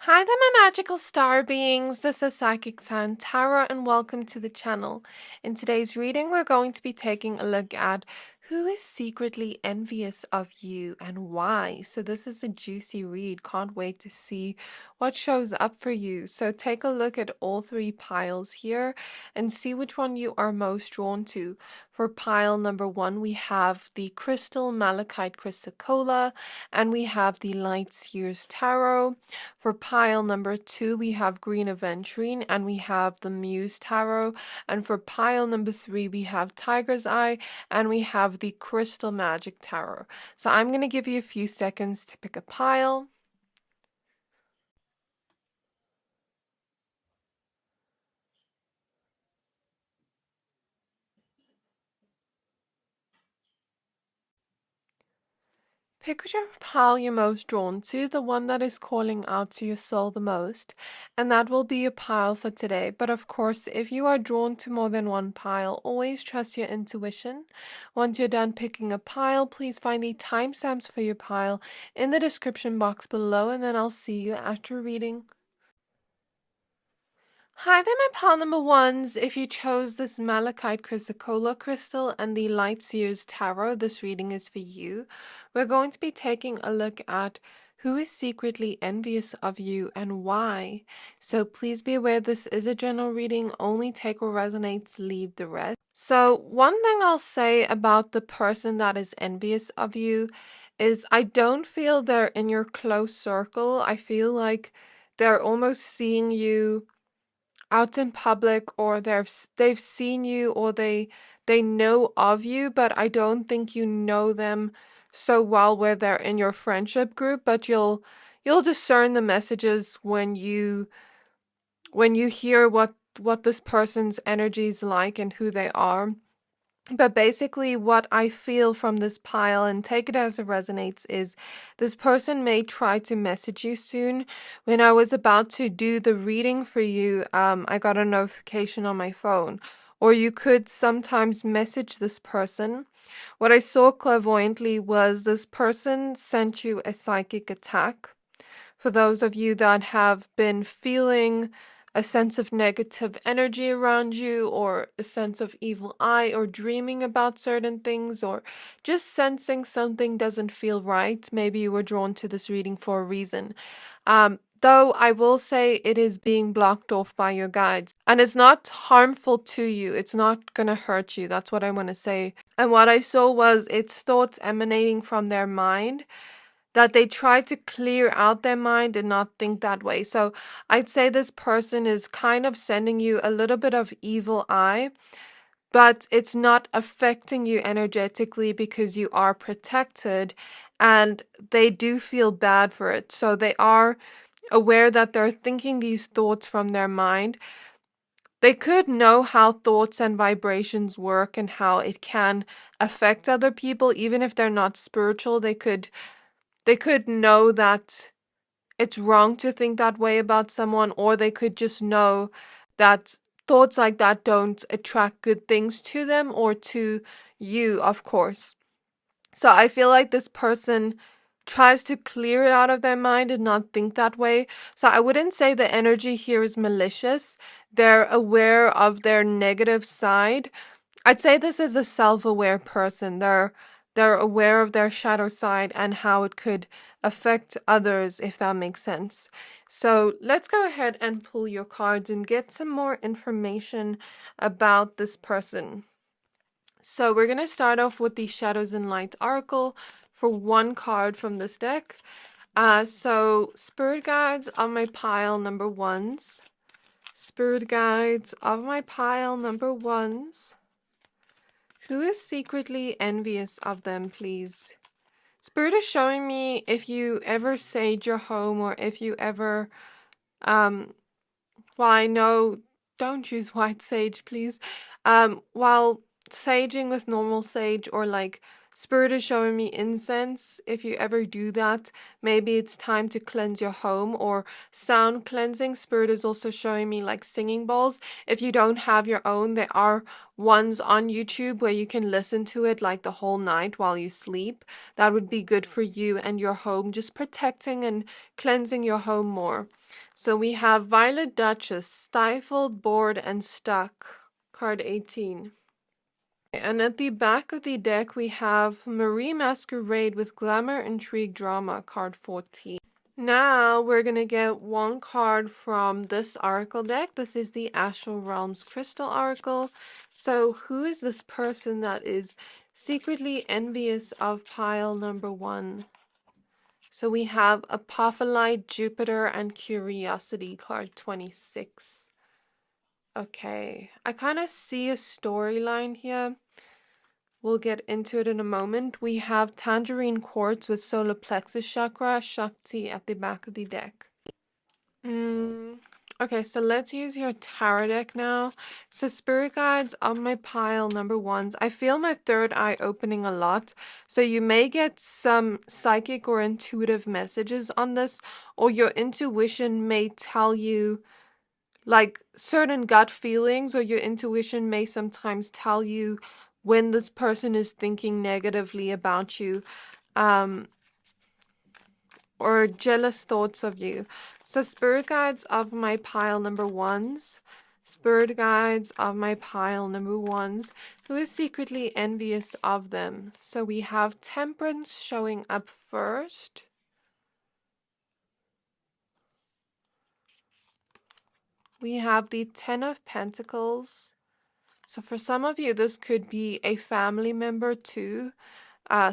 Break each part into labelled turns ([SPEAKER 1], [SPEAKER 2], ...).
[SPEAKER 1] Hi there, my magical star beings. This is Psychic Sun Tarot, and welcome to the channel. In today's reading, we're going to be taking a look at who is secretly envious of you and why. So this is a juicy read. Can't wait to see what shows up for you. So take a look at all three piles here and see which one you are most drawn to. For pile number 1, we have the Crystal Malachite Chrysocolla, and we have the Light Seers Tarot. For pile number 2, we have Green Aventurine and we have the Muse Tarot. And for pile number 3, we have Tiger's Eye and we have the Crystal Magic Tarot. So I'm going to give you a few seconds to pick a pile. Pick whichever pile you're most drawn to, the one that is calling out to your soul the most, and that will be your pile for today. But of course, if you are drawn to more than one pile, always trust your intuition. Once you're done picking a pile, please find the timestamps for your pile in the description box below, and then I'll see you at your reading. Hi there, my pile number 1s. If you chose this Malachite Chrysocolla crystal and the Light Seers Tarot, this reading is for you. We're going to be taking a look at who is secretly envious of you and why. So please be aware this is a general reading. Only take what resonates, leave the rest. So one thing I'll say about the person that is envious of you is I don't feel they're in your close circle. I feel like they're almost seeing you out in public, or they've seen you, or they know of you, but I don't think you know them so well where they're in your friendship group. But you'll discern the messages when you hear what this person's energy is like and who they are. But basically, what I feel from this pile, and take it as it resonates, is this person may try to message you soon. When I was about to do the reading for you, I got a notification on my phone. Or you could sometimes message this person. What I saw clairvoyantly was this person sent you a psychic attack. For those of you that have been feeling a sense of negative energy around you, or a sense of evil eye, or dreaming about certain things, or just sensing something doesn't feel right, maybe you were drawn to this reading for a reason. Though I will say it is being blocked off by your guides, and it's not harmful to you. It's not gonna hurt you. That's what I want to say. And what I saw was its thoughts emanating from their mind, that they try to clear out their mind and not think that way. So I'd say this person is kind of sending you a little bit of evil eye, but it's not affecting you energetically because you are protected, and they do feel bad for it. So they are aware that they're thinking these thoughts from their mind. They could know how thoughts and vibrations work and how it can affect other people, even if they're not spiritual. They could know that it's wrong to think that way about someone, or they could just know that thoughts like that don't attract good things to them or to you, of course. So I feel like this person tries to clear it out of their mind and not think that way. So I wouldn't say the energy here is malicious. They're aware of their negative side. I'd say this is a self-aware person. They're aware of their shadow side and how it could affect others, if that makes sense. So let's go ahead and pull your cards and get some more information about this person. So we're going to start off with the Shadows and Light Oracle for one card from this deck. So Spirit Guides on my pile number 1s. Spirit Guides of my pile number 1s. Who is secretly envious of them, please? Spirit is showing me if you ever sage your home, or if you ever, well, I know, don't use white sage, please. While saging with normal sage, or like Spirit is showing me incense. If you ever do that, maybe it's time to cleanse your home, or sound cleansing. Spirit is also showing me like singing bowls. If you don't have your own, there are ones on YouTube where you can listen to it like the whole night while you sleep. That would be good for you and your home, just protecting and cleansing your home more. So we have Violet Duchess, Stifled, Bored, and Stuck. Card 18. And at the back of the deck, we have Marie Masquerade with Glamour, Intrigue, Drama, card 14. Now we're going to get one card from this oracle deck. This is the Astral Realms Crystal Oracle. So who is this person that is secretly envious of pile number 1? So we have Apophyllite, Jupiter, and Curiosity, card 26. Okay, I kind of see a storyline here. We'll get into it in a moment. We have Tangerine Quartz with Solar Plexus Chakra, Shakti at the back of the deck. Okay, so let's use your tarot deck now. So Spirit Guides on my pile number 1s. I feel my third eye opening a lot. So you may get some psychic or intuitive messages on this, or your intuition may tell you like certain gut feelings, or your intuition may sometimes tell you when this person is thinking negatively about you, or jealous thoughts of you. So Spirit Guides of my pile number 1s. Spirit Guides of my pile number 1s. Who is secretly envious of them? So we have Temperance showing up first. We have the Ten of Pentacles. So for some of you, this could be a family member too.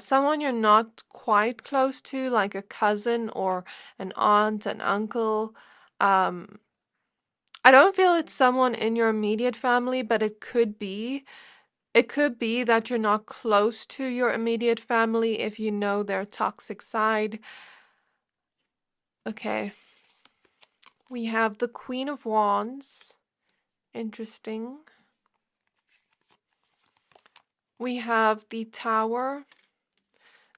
[SPEAKER 1] Someone you're not quite close to, like a cousin or an aunt, an uncle. I don't feel it's someone in your immediate family, but it could be. It could be that you're not close to your immediate family if you know their toxic side. Okay. We have the Queen of Wands. Interesting. We have the Tower.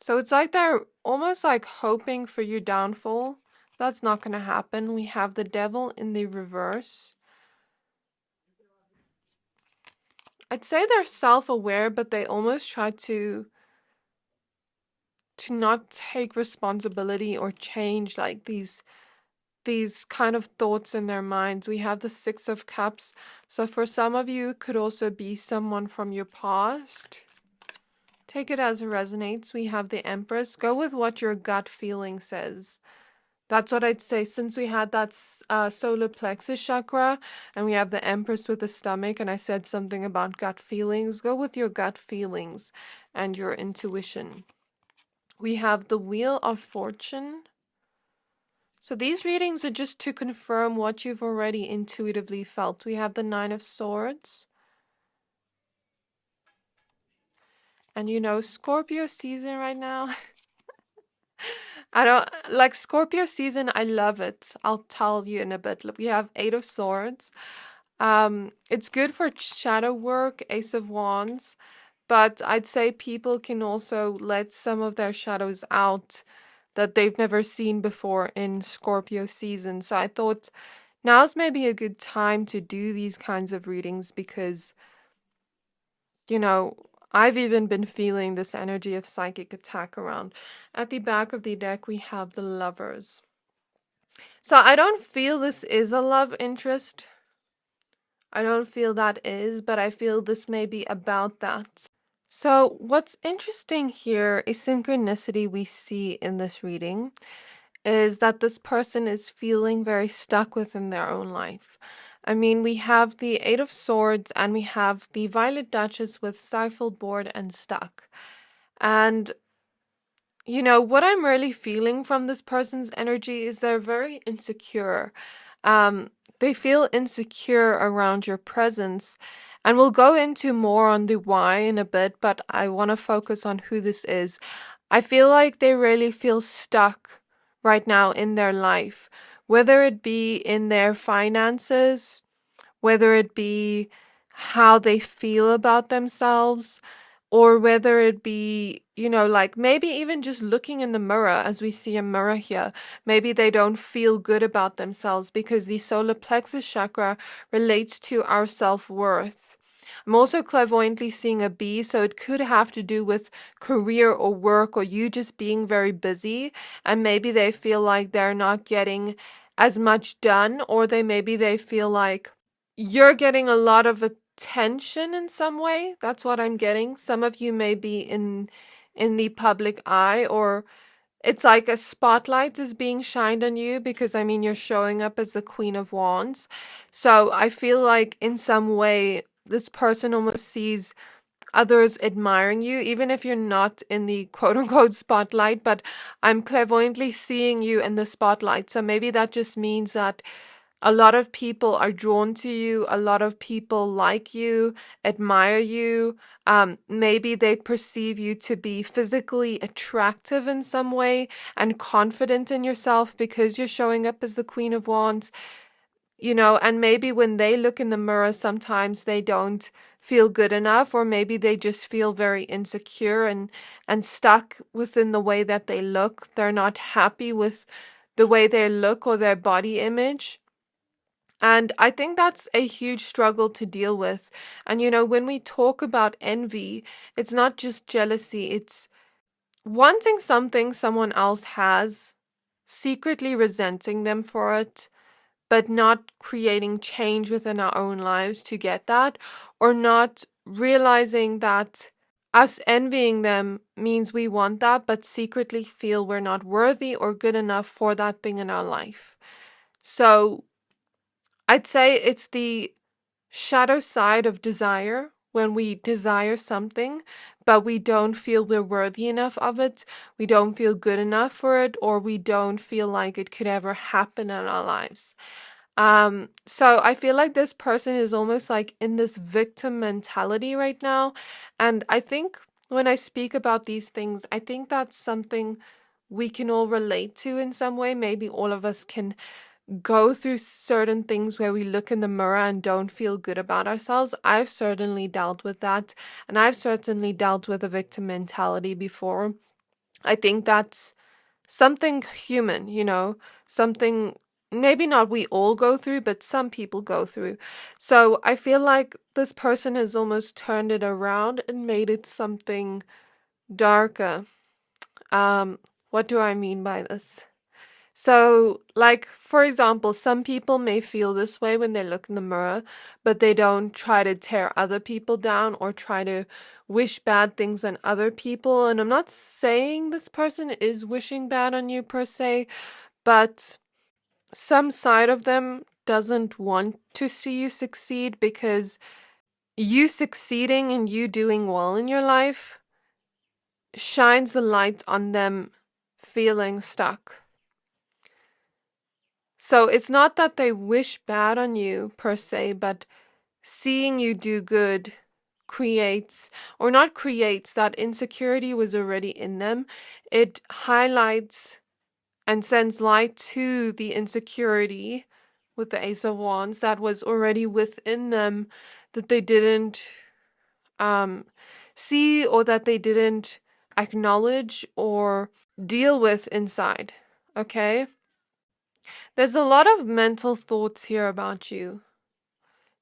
[SPEAKER 1] So it's like they're almost like hoping for your downfall. That's not going to happen. We have the Devil in the reverse. I'd say they're self-aware, but they almost try to not take responsibility or change like these kind of thoughts in their minds. We have the Six of Cups. So for some of you, it could also be someone from your past. Take it as it resonates. We have the Empress. Go with what your gut feeling says. That's what I'd say. Since we had that solar plexus chakra and we have the Empress with the stomach, and I said something about gut feelings, go with your gut feelings and your intuition. We have the Wheel of Fortune. So these readings are just to confirm what you've already intuitively felt. We have the Nine of Swords. And you know, Scorpio season right now. I don't like Scorpio season. I love it. I'll tell you in a bit. We have Eight of Swords. It's good for shadow work, Ace of Wands, but I'd say people can also let some of their shadows out that they've never seen before in Scorpio season. So I thought now's maybe a good time to do these kinds of readings because, you know, I've even been feeling this energy of psychic attack around. At the back of the deck, we have the Lovers. So I don't feel this is a love interest. I don't feel that is, but I feel this may be about that. So what's interesting here, a synchronicity we see in this reading, is that this person is feeling very stuck within their own life. I mean, we have the Eight of Swords and we have the Violet Duchess with Stifled, Bored, and Stuck. And, you know, what I'm really feeling from this person's energy is they're very insecure. They feel insecure around your presence. And we'll go into more on the why in a bit, but I want to focus on who this is. I feel like they really feel stuck right now in their life, whether it be in their finances, whether it be how they feel about themselves, or whether it be, like maybe even just looking in the mirror, as we see a mirror here. Maybe they don't feel good about themselves because the solar plexus chakra relates to our self-worth. I'm also clairvoyantly seeing a bee, so it could have to do with career or work, or you just being very busy, and maybe they feel like they're not getting as much done, or maybe they feel like you're getting a lot of attention in some way. That's what I'm getting. Some of you may be in the public eye, or it's like a spotlight is being shined on you because you're showing up as the Queen of Wands. So I feel like in some way this person almost sees others admiring you, even if you're not in the quote unquote spotlight, but I'm clairvoyantly seeing you in the spotlight. So maybe that just means that a lot of people are drawn to you. A lot of people like you, admire you. Maybe they perceive you to be physically attractive in some way and confident in yourself because you're showing up as the Queen of Wands. And maybe when they look in the mirror, sometimes they don't feel good enough, or maybe they just feel very insecure and stuck within the way that they look. They're not happy with the way they look or their body image. And I think that's a huge struggle to deal with. And when we talk about envy, it's not just jealousy, it's wanting something someone else has, secretly resenting them for it, but not creating change within our own lives to get that, or not realizing that us envying them means we want that, but secretly feel we're not worthy or good enough for that thing in our life. So I'd say it's the shadow side of desire, when we desire something, but we don't feel we're worthy enough of it, we don't feel good enough for it, or we don't feel like it could ever happen in our lives. So I feel like this person is almost like in this victim mentality right now. And I think when I speak about these things, I think that's something we can all relate to in some way. Maybe all of us can go through certain things where we look in the mirror and don't feel good about ourselves. I've certainly dealt with that, and I've certainly dealt with a victim mentality before. I think that's something human, something maybe not we all go through, but some people go through. So I feel like this person has almost turned it around and made it something darker. What do I mean by this? So, like, for example, some people may feel this way when they look in the mirror, but they don't try to tear other people down or try to wish bad things on other people. And I'm not saying this person is wishing bad on you per se, but some side of them doesn't want to see you succeed, because you succeeding and you doing well in your life shines the light on them feeling stuck. So it's not that they wish bad on you per se, but seeing you do good creates, or not creates, that insecurity was already in them. It highlights and sends light to the insecurity with the Ace of Wands that was already within them, that they didn't see, or that they didn't acknowledge or deal with inside. Okay? There's a lot of mental thoughts here about you.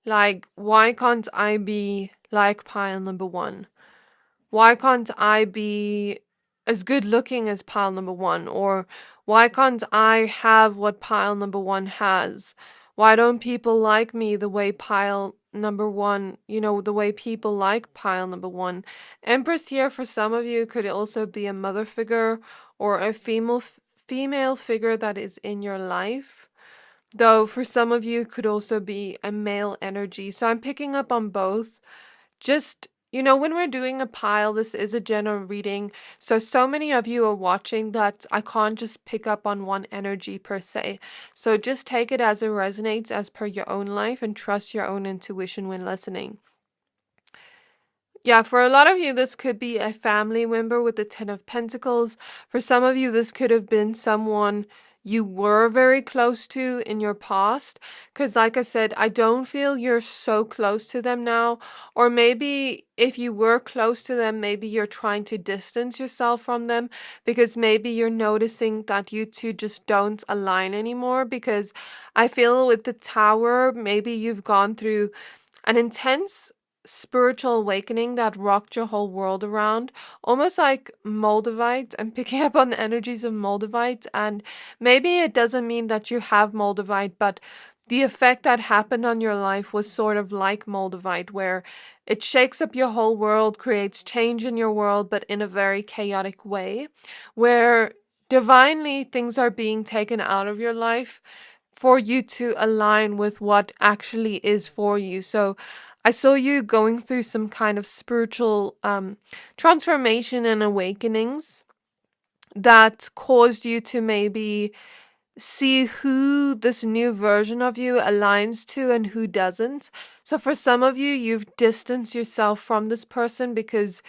[SPEAKER 1] Like, why can't I be like pile number one? Why can't I be as good looking as pile number one? Or why can't I have what pile number one has? Why don't people like me the way pile number one, the way people like pile number one? Empress here for some of you could also be a mother figure or a female figure that is in your life. Though for some of you could also be a male energy. So I'm picking up on both. Just, when we're doing a pile, this is a general reading. So many of you are watching that I can't just pick up on one energy per se. So just take it as it resonates as per your own life, and trust your own intuition when listening. Yeah, for a lot of you, this could be a family member with the Ten of Pentacles. For some of you, this could have been someone you were very close to in your past. Because, like I said, I don't feel you're so close to them now. Or maybe if you were close to them, maybe you're trying to distance yourself from them because maybe you're noticing that you two just don't align anymore. Because I feel with the tower, maybe you've gone through an intense spiritual awakening that rocked your whole world around, almost like Moldavite. I'm picking up on the energies of Moldavite, and maybe it doesn't mean that you have Moldavite, but the effect that happened on your life was sort of like Moldavite, where it shakes up your whole world, creates change in your world, but in a very chaotic way, where divinely things are being taken out of your life for you to align with what actually is for you. So I saw you going through some kind of spiritual transformation and awakenings that caused you to maybe see who this new version of you aligns to and who doesn't. So for some of you, you've distanced yourself from this person because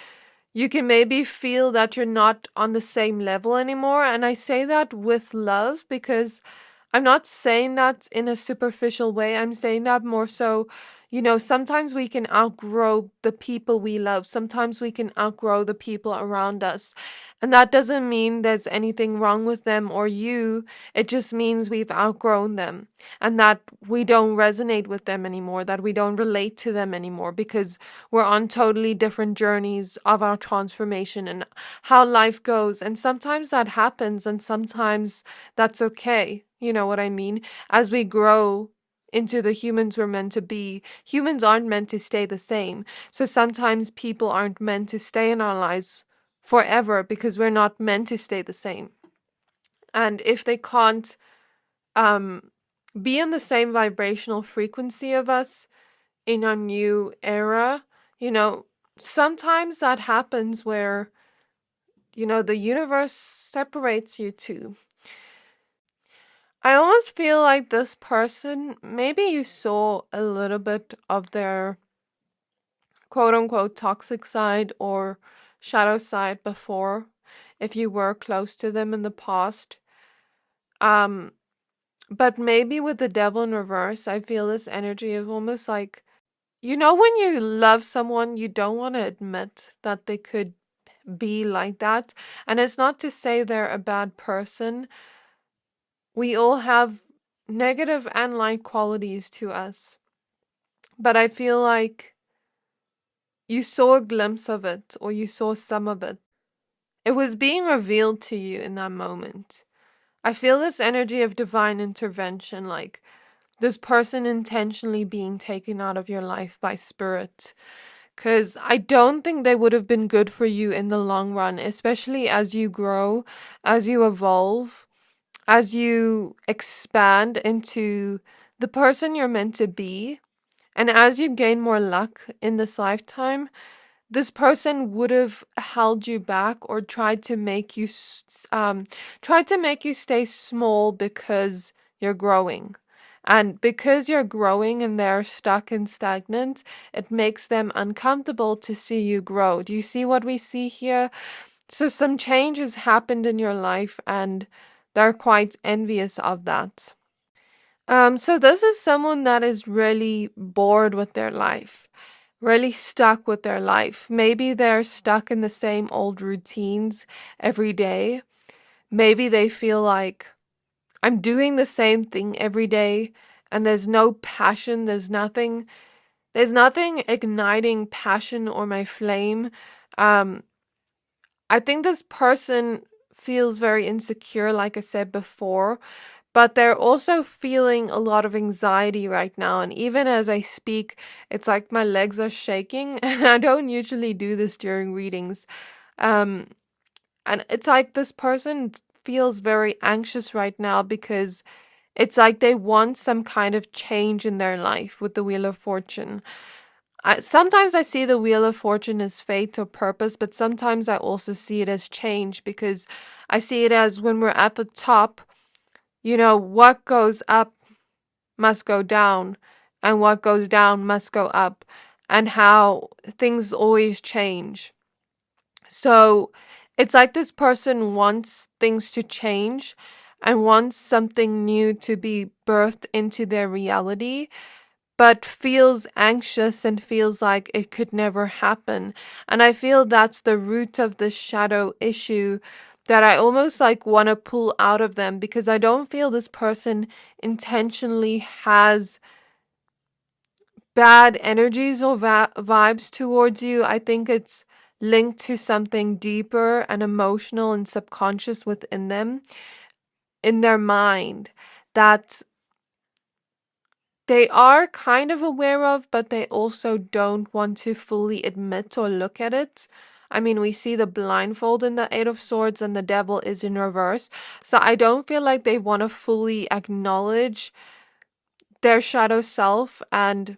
[SPEAKER 1] you can maybe feel that you're not on the same level anymore. And I say that with love because I'm not saying that in a superficial way. I'm saying that more so, sometimes we can outgrow the people we love. Sometimes we can outgrow the people around us. And that doesn't mean there's anything wrong with them or you. It just means we've outgrown them and that we don't resonate with them anymore, that we don't relate to them anymore because we're on totally different journeys of our transformation and how life goes. And sometimes that happens and sometimes that's okay. You know what I mean? As we grow into the humans we're meant to be, humans aren't meant to stay the same. So sometimes people aren't meant to stay in our lives forever because we're not meant to stay the same. And if they can't be in the same vibrational frequency of us in our new era, sometimes that happens where, the universe separates you two. I almost feel like this person, maybe you saw a little bit of their quote unquote toxic side or shadow side before, if you were close to them in the past. But maybe with the devil in reverse, I feel this energy of almost like, when you love someone, you don't want to admit that they could be like that. And it's not to say they're a bad person. We all have negative and light qualities to us. But I feel like you saw a glimpse of it or you saw some of it. It was being revealed to you in that moment. I feel this energy of divine intervention, like this person intentionally being taken out of your life by spirit. Because I don't think they would have been good for you in the long run, especially as you grow, as you evolve, as you expand into the person you're meant to be. And as you gain more luck in this lifetime, this person would have held you back or tried to make you stay small because you're growing. And because you're growing and they're stuck and stagnant, it makes them uncomfortable to see you grow. Do you see what we see here? So some change has happened in your life and they're quite envious of that. So this is someone that is really bored with their life, really stuck with their life. Maybe they're stuck in the same old routines every day. Maybe they feel like I'm doing the same thing every day and there's no passion, there's nothing igniting passion or my flame. I think this person feels very insecure, like I said before, but they're also feeling a lot of anxiety right now. And even as I speak, it's like my legs are shaking. And I don't usually do this during readings. Um, and it's like this person feels very anxious right now because it's like they want some kind of change in their life with the Wheel of Fortune. Sometimes I see the Wheel of Fortune as fate or purpose, but sometimes I also see it as change because I see it as when we're at the top, what goes up must go down and what goes down must go up and how things always change. So it's like this person wants things to change, and wants something new to be birthed into their reality, but feels anxious and feels like it could never happen. And I feel that's the root of this shadow issue that I almost like want to pull out of them, because I don't feel this person intentionally has bad energies or vibes towards you. I think it's linked to something deeper and emotional and subconscious within them, in their mind, that they are kind of aware of, but they also don't want to fully admit or look at it. I mean, we see the blindfold in the Eight of Swords and the devil is in reverse. So I don't feel like they want to fully acknowledge their shadow self. And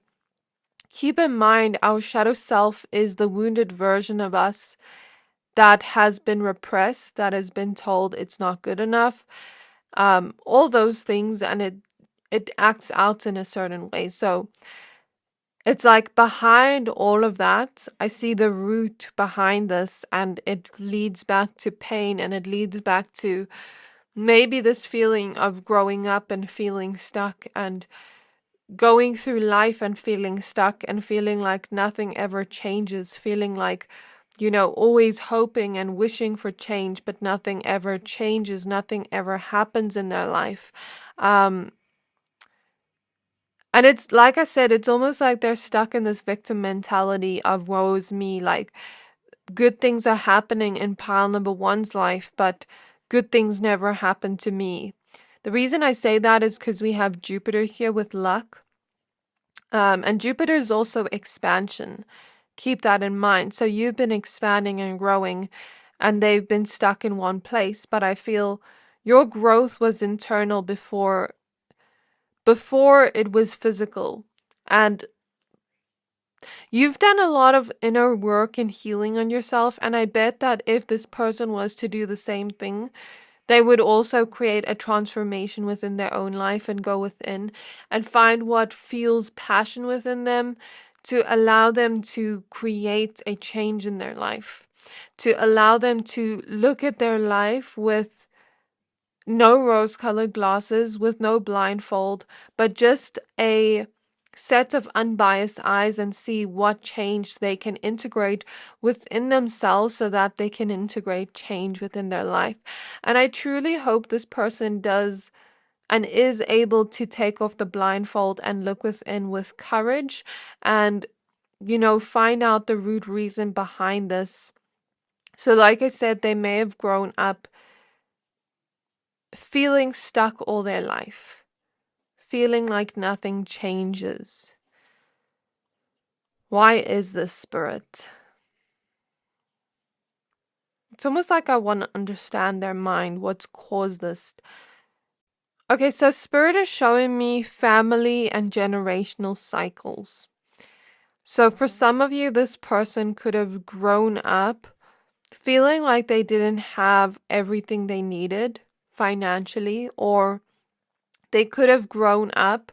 [SPEAKER 1] keep in mind, our shadow self is the wounded version of us that has been repressed, that has been told it's not good enough, all those things, and it acts out in a certain way. So it's like behind all of that, I see the root behind this, and it leads back to pain, and it leads back to maybe this feeling of growing up and feeling stuck, and going through life and feeling stuck, and feeling like nothing ever changes, feeling like, always hoping and wishing for change, but nothing ever changes, nothing ever happens in their life. And it's like I said, it's almost like they're stuck in this victim mentality of woe is me. Like, good things are happening in pile number one's life, but good things never happen to me. The reason I say that is because we have Jupiter here with luck. And Jupiter is also expansion. Keep that in mind. So you've been expanding and growing, and they've been stuck in one place. But I feel your growth was internal before it was physical. And you've done a lot of inner work and healing on yourself. And I bet that if this person was to do the same thing, they would also create a transformation within their own life and go within and find what fuels passion within them to allow them to create a change in their life, to allow them to look at their life with no rose-colored glasses, with no blindfold, but just a set of unbiased eyes, and see what change they can integrate within themselves so that they can integrate change within their life. And I truly hope this person does and is able to take off the blindfold and look within with courage and, find out the root reason behind this. So like I said, they may have grown up feeling stuck all their life, feeling like nothing changes. Why is this, Spirit? It's almost like I want to understand their mind, what's caused this. Okay, so Spirit is showing me family and generational cycles. So for some of you, this person could have grown up feeling like they didn't have everything they needed financially, or they could have grown up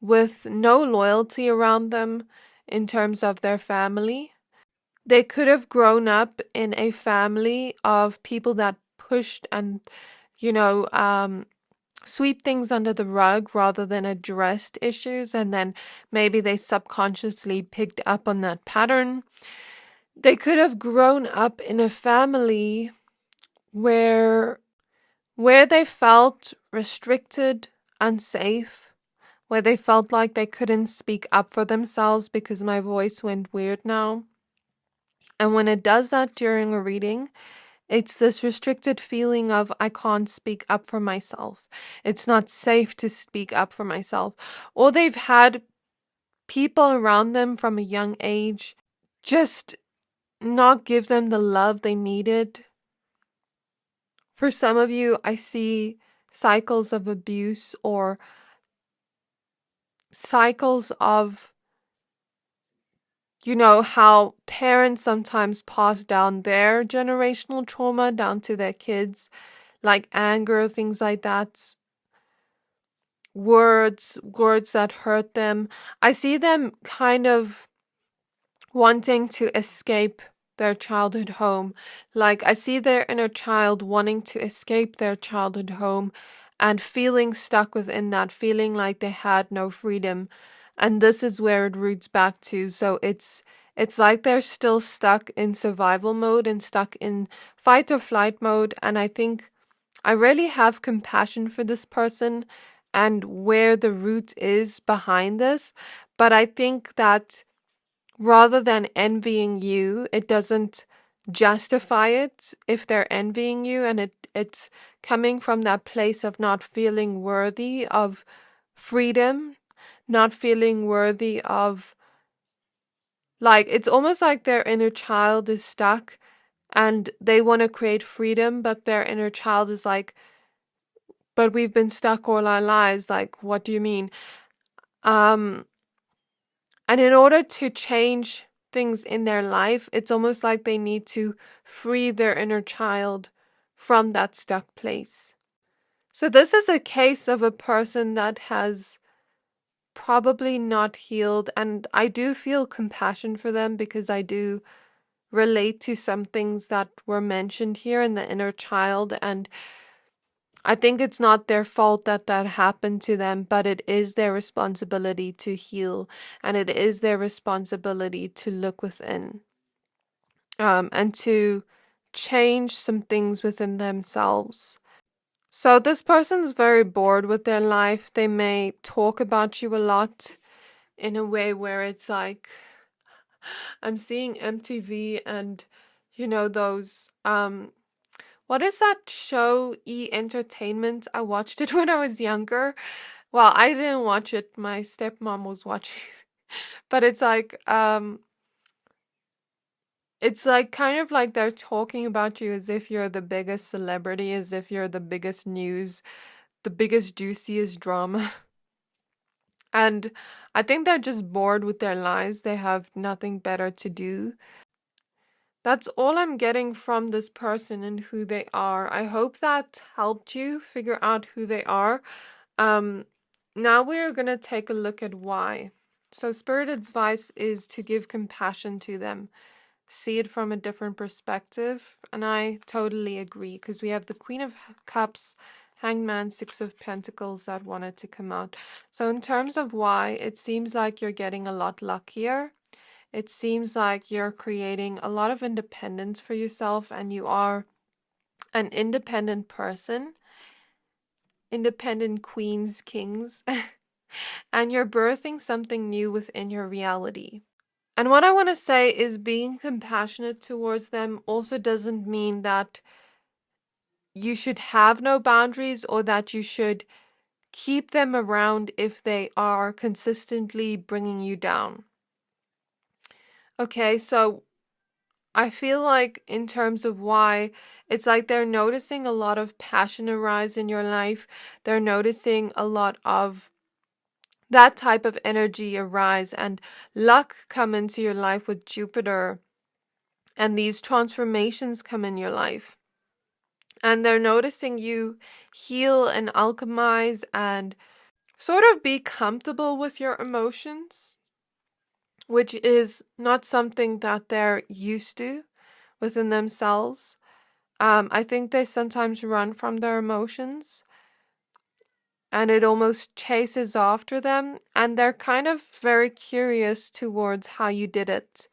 [SPEAKER 1] with no loyalty around them in terms of their family. They could have grown up in a family of people that pushed and, sweep things under the rug rather than addressed issues, and then maybe they subconsciously picked up on that pattern. They could have grown up in a family where they felt restricted, unsafe, where they felt like they couldn't speak up for themselves, because my voice went weird now. And when it does that during a reading, it's this restricted feeling of I can't speak up for myself. It's not safe to speak up for myself. Or they've had people around them from a young age just not give them the love they needed. For some of you, I see cycles of abuse, or cycles of, how parents sometimes pass down their generational trauma down to their kids, like anger, things like that. Words that hurt them. I see them kind of wanting to escape their childhood home. Like, I see their inner child wanting to escape their childhood home and feeling stuck within that, feeling like they had no freedom. And this is where it roots back to. So it's like they're still stuck in survival mode and stuck in fight or flight mode. And I think I really have compassion for this person and where the root is behind this. But I think that rather than envying you, it doesn't justify it if they're envying you, and it's coming from that place of not feeling worthy of freedom, not feeling worthy of, like, it's almost like their inner child is stuck and they want to create freedom, but their inner child is like, but we've been stuck all our lives. Like, what do you mean? Um, and in order to change things in their life, it's almost like they need to free their inner child from that stuck place. So this is a case of a person that has probably not healed, and I do feel compassion for them because I do relate to some things that were mentioned here in the inner child, and I think it's not their fault that that happened to them, but it is their responsibility to heal, and it is their responsibility to look within, and to change some things within themselves. So this person's very bored with their life. They may talk about you a lot in a way where it's like, I'm seeing MTV and those what is that show, E Entertainment? I watched it when I was younger. Well, I didn't watch it. My stepmom was watching it. But it's like kind of like they're talking about you as if you're the biggest celebrity, as if you're the biggest news, the biggest juiciest drama. And I think they're just bored with their lives. They have nothing better to do. That's all I'm getting from this person and who they are. I hope that helped you figure out who they are. Um, Now we're going to take a look at why. So Spirit advice is to give compassion to them, see it from a different perspective, and I totally agree because we have the Queen of Cups, Hangman, Six of Pentacles that wanted to come out. So in terms of why, it seems like you're getting a lot luckier. It seems like you're creating a lot of independence for yourself, and you are an independent person, independent queens, kings, and you're birthing something new within your reality. And what I want to say is being compassionate towards them also doesn't mean that you should have no boundaries or that you should keep them around if they are consistently bringing you down. Okay, so I feel like in terms of why, it's like they're noticing a lot of passion arise in your life. They're noticing a lot of that type of energy arise and luck come into your life with Jupiter, and these transformations come in your life. And they're noticing you heal and alchemize and sort of be comfortable with your emotions, which is not something that they're used to within themselves. I think they sometimes run from their emotions and it almost chases after them, and they're kind of very curious towards how you did it.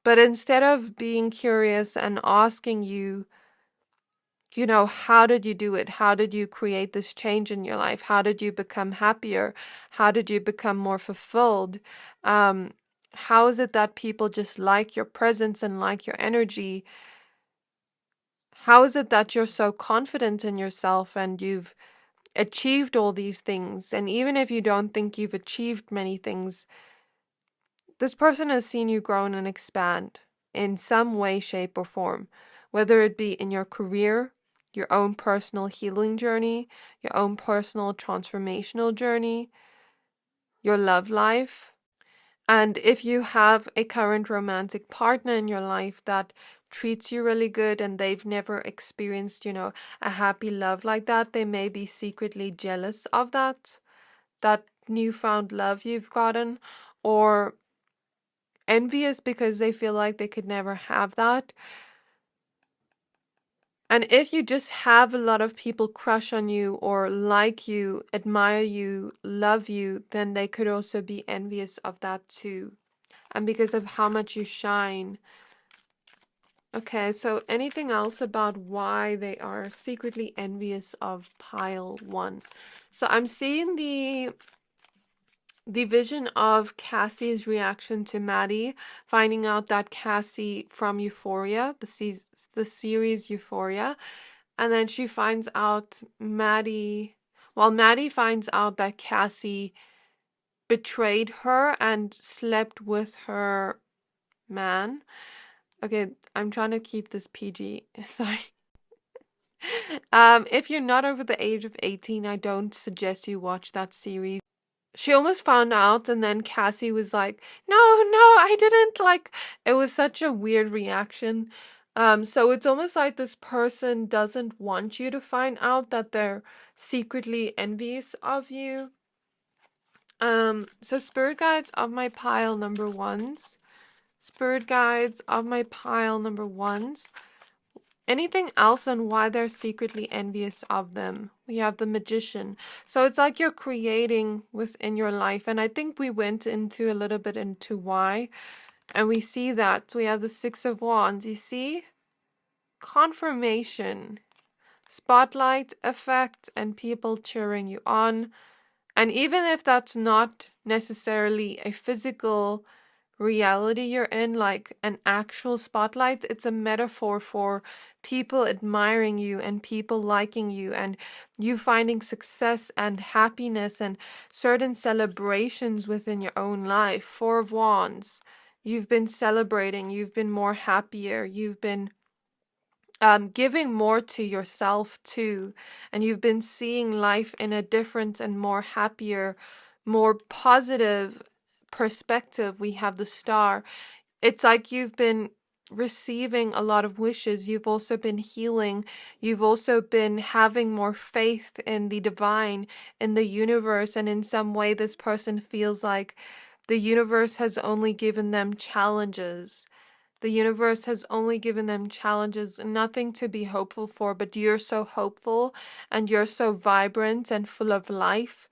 [SPEAKER 1] But instead of being curious and asking you, how did you do it? How did you create this change in your life? How did you become happier? How did you become more fulfilled? How is it that people just like your presence and like your energy? How is it that you're so confident in yourself and you've achieved all these things? And even if you don't think you've achieved many things, this person has seen you grow and expand in some way, shape, or form, whether it be in your career, your own personal healing journey, your own personal transformational journey, your love life. And if you have a current romantic partner in your life that treats you really good and they've never experienced, a happy love like that, they may be secretly jealous of that newfound love you've gotten, or envious because they feel like they could never have that. And if you just have a lot of people crush on you or like you, admire you, love you, then they could also be envious of that too. And because of how much you shine. Okay, so anything else about why they are secretly envious of pile 1? So I'm seeing the vision of Cassie's reaction to Maddie, finding out that Cassie from Euphoria, the series Euphoria, and then she finds out Maddie finds out that Cassie betrayed her and slept with her man. Okay, I'm trying to keep this PG. Sorry. If you're not over the age of 18, I don't suggest you watch that series. She almost found out, and then Cassie was like, no, I didn't. Like, it was such a weird reaction. So it's almost like this person doesn't want you to find out that they're secretly envious of you. So spirit guides of my pile number ones. Spirit guides of my pile number ones. Anything else on why they're secretly envious of them? We have the Magician. So it's like you're creating within your life. And I think we went into a little bit into why. And we see that. We have the Six of Wands. You see? Confirmation. Spotlight effect and people cheering you on. And even if that's not necessarily a physical reality you're in, like an actual spotlight, it's a metaphor for people admiring you and people liking you and you finding success and happiness and certain celebrations within your own life. Four of Wands. You've been celebrating, you've been more happier, you've been giving more to yourself too, and you've been seeing life in a different and more happier, more positive perspective. We have the Star. It's like you've been receiving a lot of wishes. You've also been healing. You've also been having more faith in the divine, in the universe, and in some way this person feels like the universe has only given them challenges. The universe has only given them challenges, nothing to be hopeful for, but you're so hopeful and you're so vibrant and full of life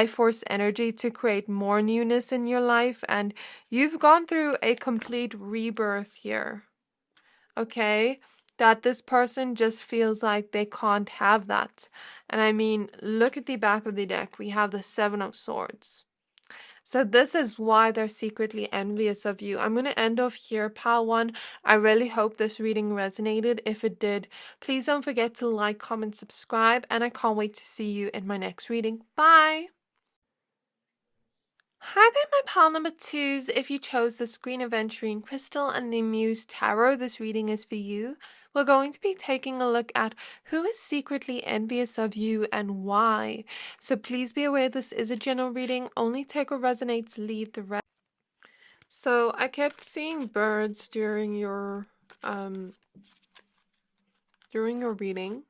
[SPEAKER 1] force energy to create more newness in your life. And you've gone through a complete rebirth here, okay? That this person just feels like they can't have that. And I mean, look at the back of the deck. We have the Seven of Swords. So this is why they're secretly envious of you. I'm going to end off here, pile 1. I really hope this reading resonated. If it did, please don't forget to like, comment, subscribe, and I can't wait to see you in my next reading. Bye! Hi there, my pile number 2s. If you chose the Green Aventurine Crystal and the Muse Tarot, this reading is for you. We're going to be taking a look at who is secretly envious of you and why. So please be aware this is a general reading. Only take what resonates, leave the rest. So I kept seeing birds during your reading.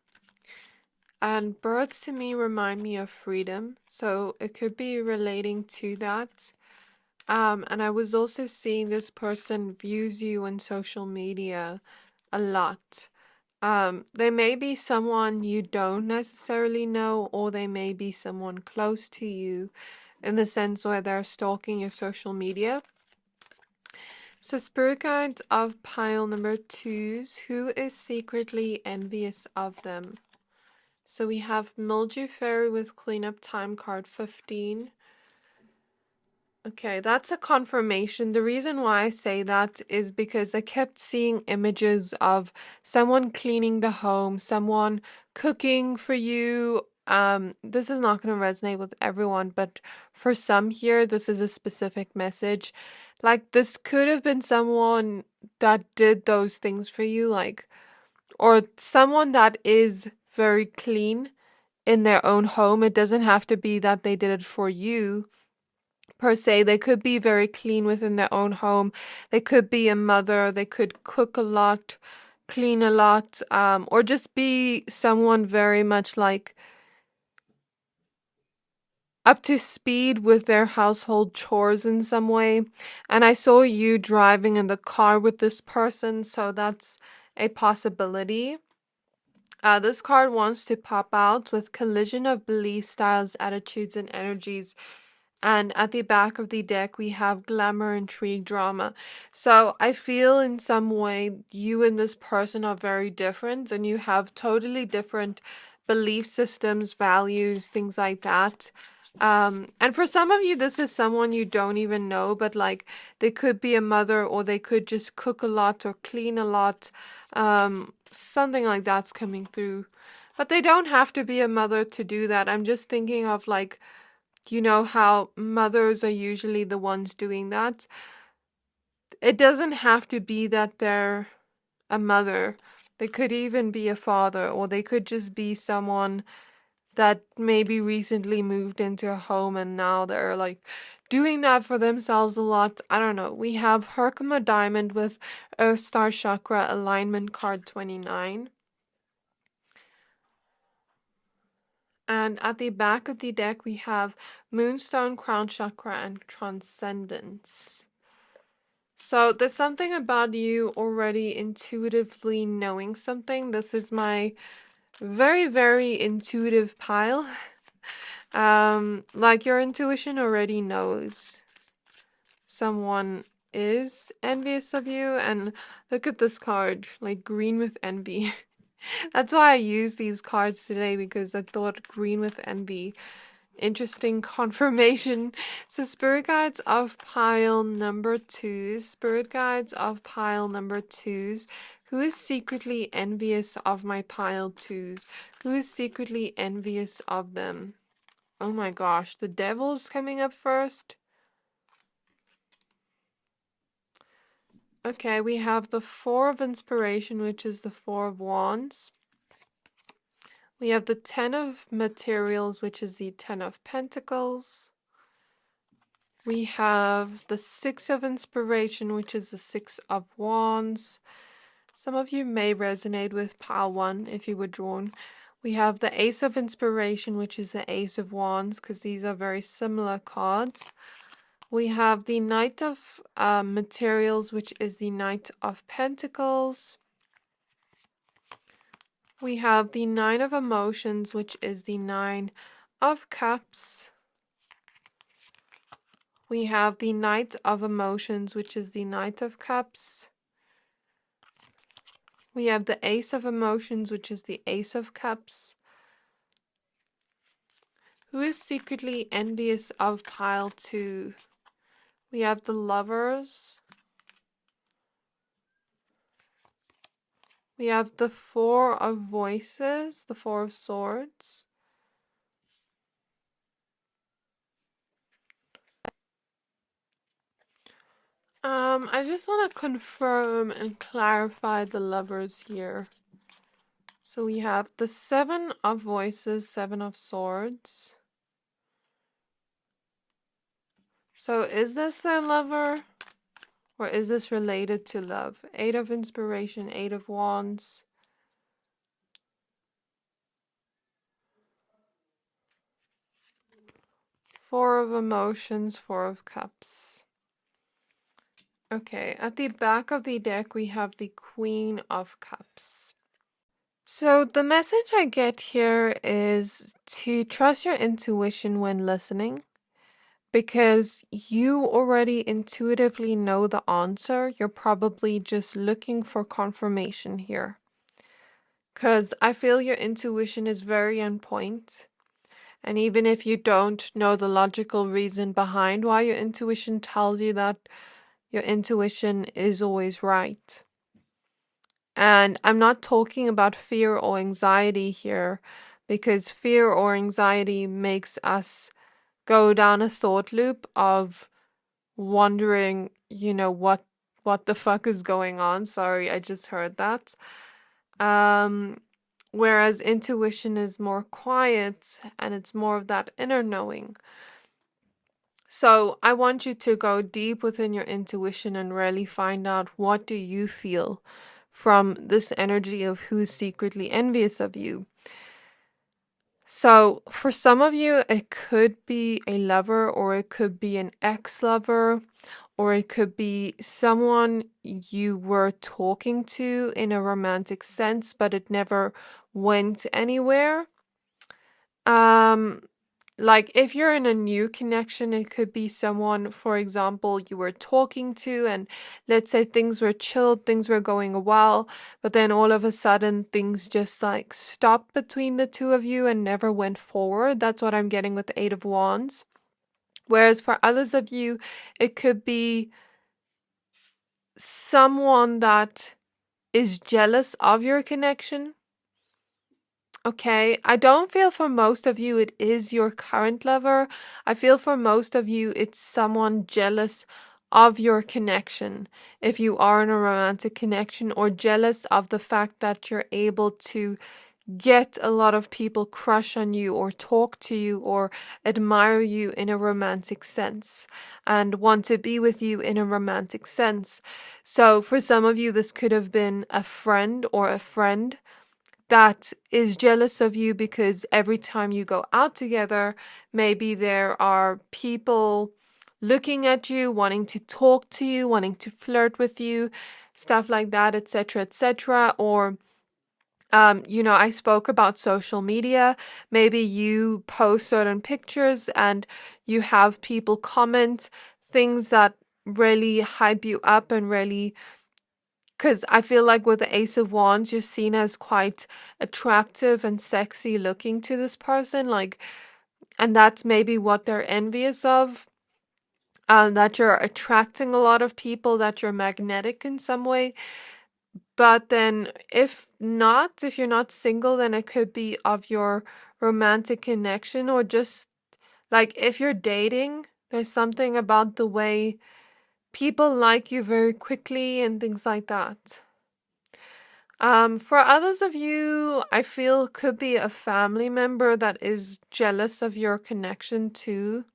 [SPEAKER 1] And birds to me remind me of freedom, so it could be relating to that. And I was also seeing this person views you on social media a lot. They may be someone you don't necessarily know, or they may be someone close to you in the sense where they're stalking your social media. So spirit guides of pile number 2s, who is secretly envious of them? So we have Mildew Fairy with Cleanup Time card 15. Okay, that's a confirmation. The reason why I say that is because I kept seeing images of someone cleaning the home, someone cooking for you. This is not going to resonate with everyone, but for some here, this is a specific message. Like, this could have been someone that did those things for you, like, or someone that is very clean in their own home. It doesn't have to be that they did it for you per se. They could be very clean within their own home. They could be a mother. They could cook a lot, clean a lot, or just be someone very much like up to speed with their household chores in some way. And I saw you driving in the car with this person, so that's a possibility. This card wants to pop out with collision of belief styles, attitudes, and energies. And at the back of the deck, we have glamour, intrigue, drama. So I feel in some way you and this person are very different and you have totally different belief systems, values, things like that. And for some of you, this is someone you don't even know, but like they could be a mother or they could just cook a lot or clean a lot. Something like that's coming through. But they don't have to be a mother to do that. I'm just thinking of like, you know how mothers are usually the ones doing that? It doesn't have to be that they're a mother. They could even be a father, or they could just be someone that maybe recently moved into a home and now they're like doing that for themselves a lot. I don't know. We have Herkimer Diamond with Earth Star Chakra alignment card 29. And at the back of the deck, we have Moonstone, Crown Chakra, and Transcendence. So there's something about you already intuitively knowing something. This is my very, very intuitive pile. Like your intuition already knows someone is envious of you. And look at this card, like green with envy. That's why I used these cards today, because I thought green with envy. Interesting confirmation. So spirit guides of pile number 2. Spirit guides of pile number 2s. Who is secretly envious of my pile 2s? Who is secretly envious of them? Oh my gosh, the devil's coming up first. Okay, we have the 4 of inspiration, which is the 4 of wands. We have the 10 of materials, which is the 10 of pentacles. We have the 6 of inspiration, which is the 6 of wands. Some of you may resonate with pile 1 if you were drawn. We have the Ace of inspiration, which is the Ace of wands, because these are very similar cards. We have the Knight of materials, which is the Knight of pentacles. We have the 9 of emotions, which is the 9 of cups. We have the Knight of emotions, which is the Knight of cups. We have the Ace of emotions, which is the Ace of cups. Who is secretly envious of pile 2? We have the Lovers. We have the 4 of voices, the 4 of swords. I just want to confirm and clarify the Lovers here. So we have the 7 of voices, 7 of swords. So is this their lover? Or is this related to love? 8 of inspiration, 8 of wands. Four of emotions, 4 of cups. Okay, at the back of the deck, we have the Queen of Cups. So the message I get here is to trust your intuition when listening, because you already intuitively know the answer. You're probably just looking for confirmation here. Because I feel your intuition is very on point. And even if you don't know the logical reason behind why your intuition tells you that, your intuition is always right. And I'm not talking about fear or anxiety here, because fear or anxiety makes us go down a thought loop of wondering, you know, what the fuck is going on. Sorry, I just heard that. Whereas intuition is more quiet and it's more of that inner knowing. So I want you to go deep within your intuition and really find out, what do you feel from this energy of who's secretly envious of you. So for some of you, it could be a lover, or it could be an ex-lover, or it could be someone you were talking to in a romantic sense, but it never went anywhere. Um, like if you're in a new connection, it could be someone, for example, you were talking to, and let's say things were chilled, things were going well, but then all of a sudden things just like stopped between the two of you and never went forward. That's what I'm getting with the Eight of Wands. Whereas for others of you, it could be someone that is jealous of your connection. Okay, I don't feel for most of you it is your current lover. I feel for most of you it's someone jealous of your connection, if you are in a romantic connection, or jealous of the fact that you're able to get a lot of people crush on you or talk to you or admire you in a romantic sense and want to be with you in a romantic sense. So for some of you, this could have been a friend or a friend that is jealous of you because every time you go out together, maybe there are people looking at you, wanting to talk to you, wanting to flirt with you, stuff like that, etc., etc. Or I spoke about social media. Maybe you post certain pictures and you have people comment things that really hype you up and really, because I feel like with the Ace of Wands, you're seen as quite attractive and sexy looking to this person. And that's maybe what they're envious of. That you're attracting a lot of people, that you're magnetic in some way. But then if not, if you're not single, then it could be of your romantic connection, or just like if you're dating, there's something about the way people like you very quickly and things like that. For others of you, I feel could be a family member that is jealous of your connection too.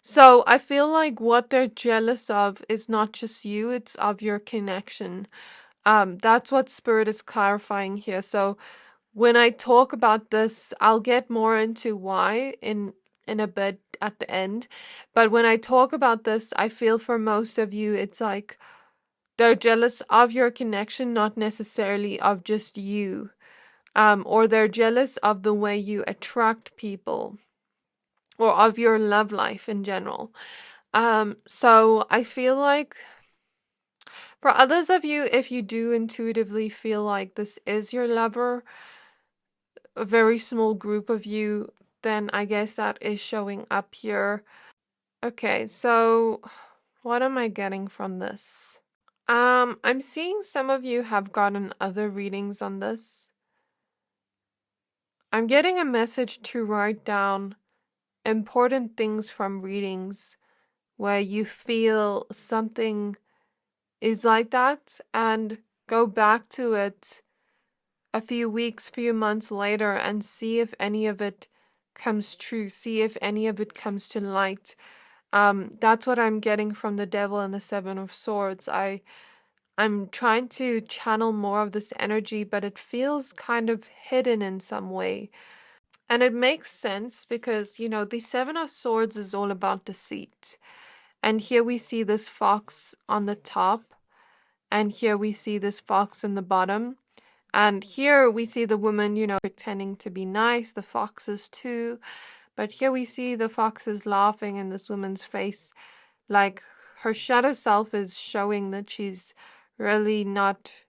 [SPEAKER 1] So I feel like what they're jealous of is not just you, it's of your connection. That's what Spirit is clarifying here. So when I talk about this, I'll get more into why in a bit at the end. But when I talk about this, I feel for most of you, it's like they're jealous of your connection, not necessarily of just you. Or they're jealous of the way you attract people or of your love life in general. So I feel like for others of you, if you do intuitively feel like this is your lover, a very small group of you, then I guess that is showing up here. Okay, so what am I getting from this? I'm seeing some of you have gotten other readings on this. I'm getting a message to write down important things from readings where you feel something is like that and go back to it a few weeks, few months later and see if any of it comes true, see if any of it comes to light. That's what I'm getting from the Devil and the Seven of Swords. I'm trying to channel more of this energy, but it feels kind of hidden in some way. And it makes sense because, the Seven of Swords is all about deceit. And here we see this fox on the top, and here we see this fox in the bottom. And here we see the woman, pretending to be nice, the foxes too. But here we see the foxes laughing in this woman's face, like her shadow self is showing that she's really not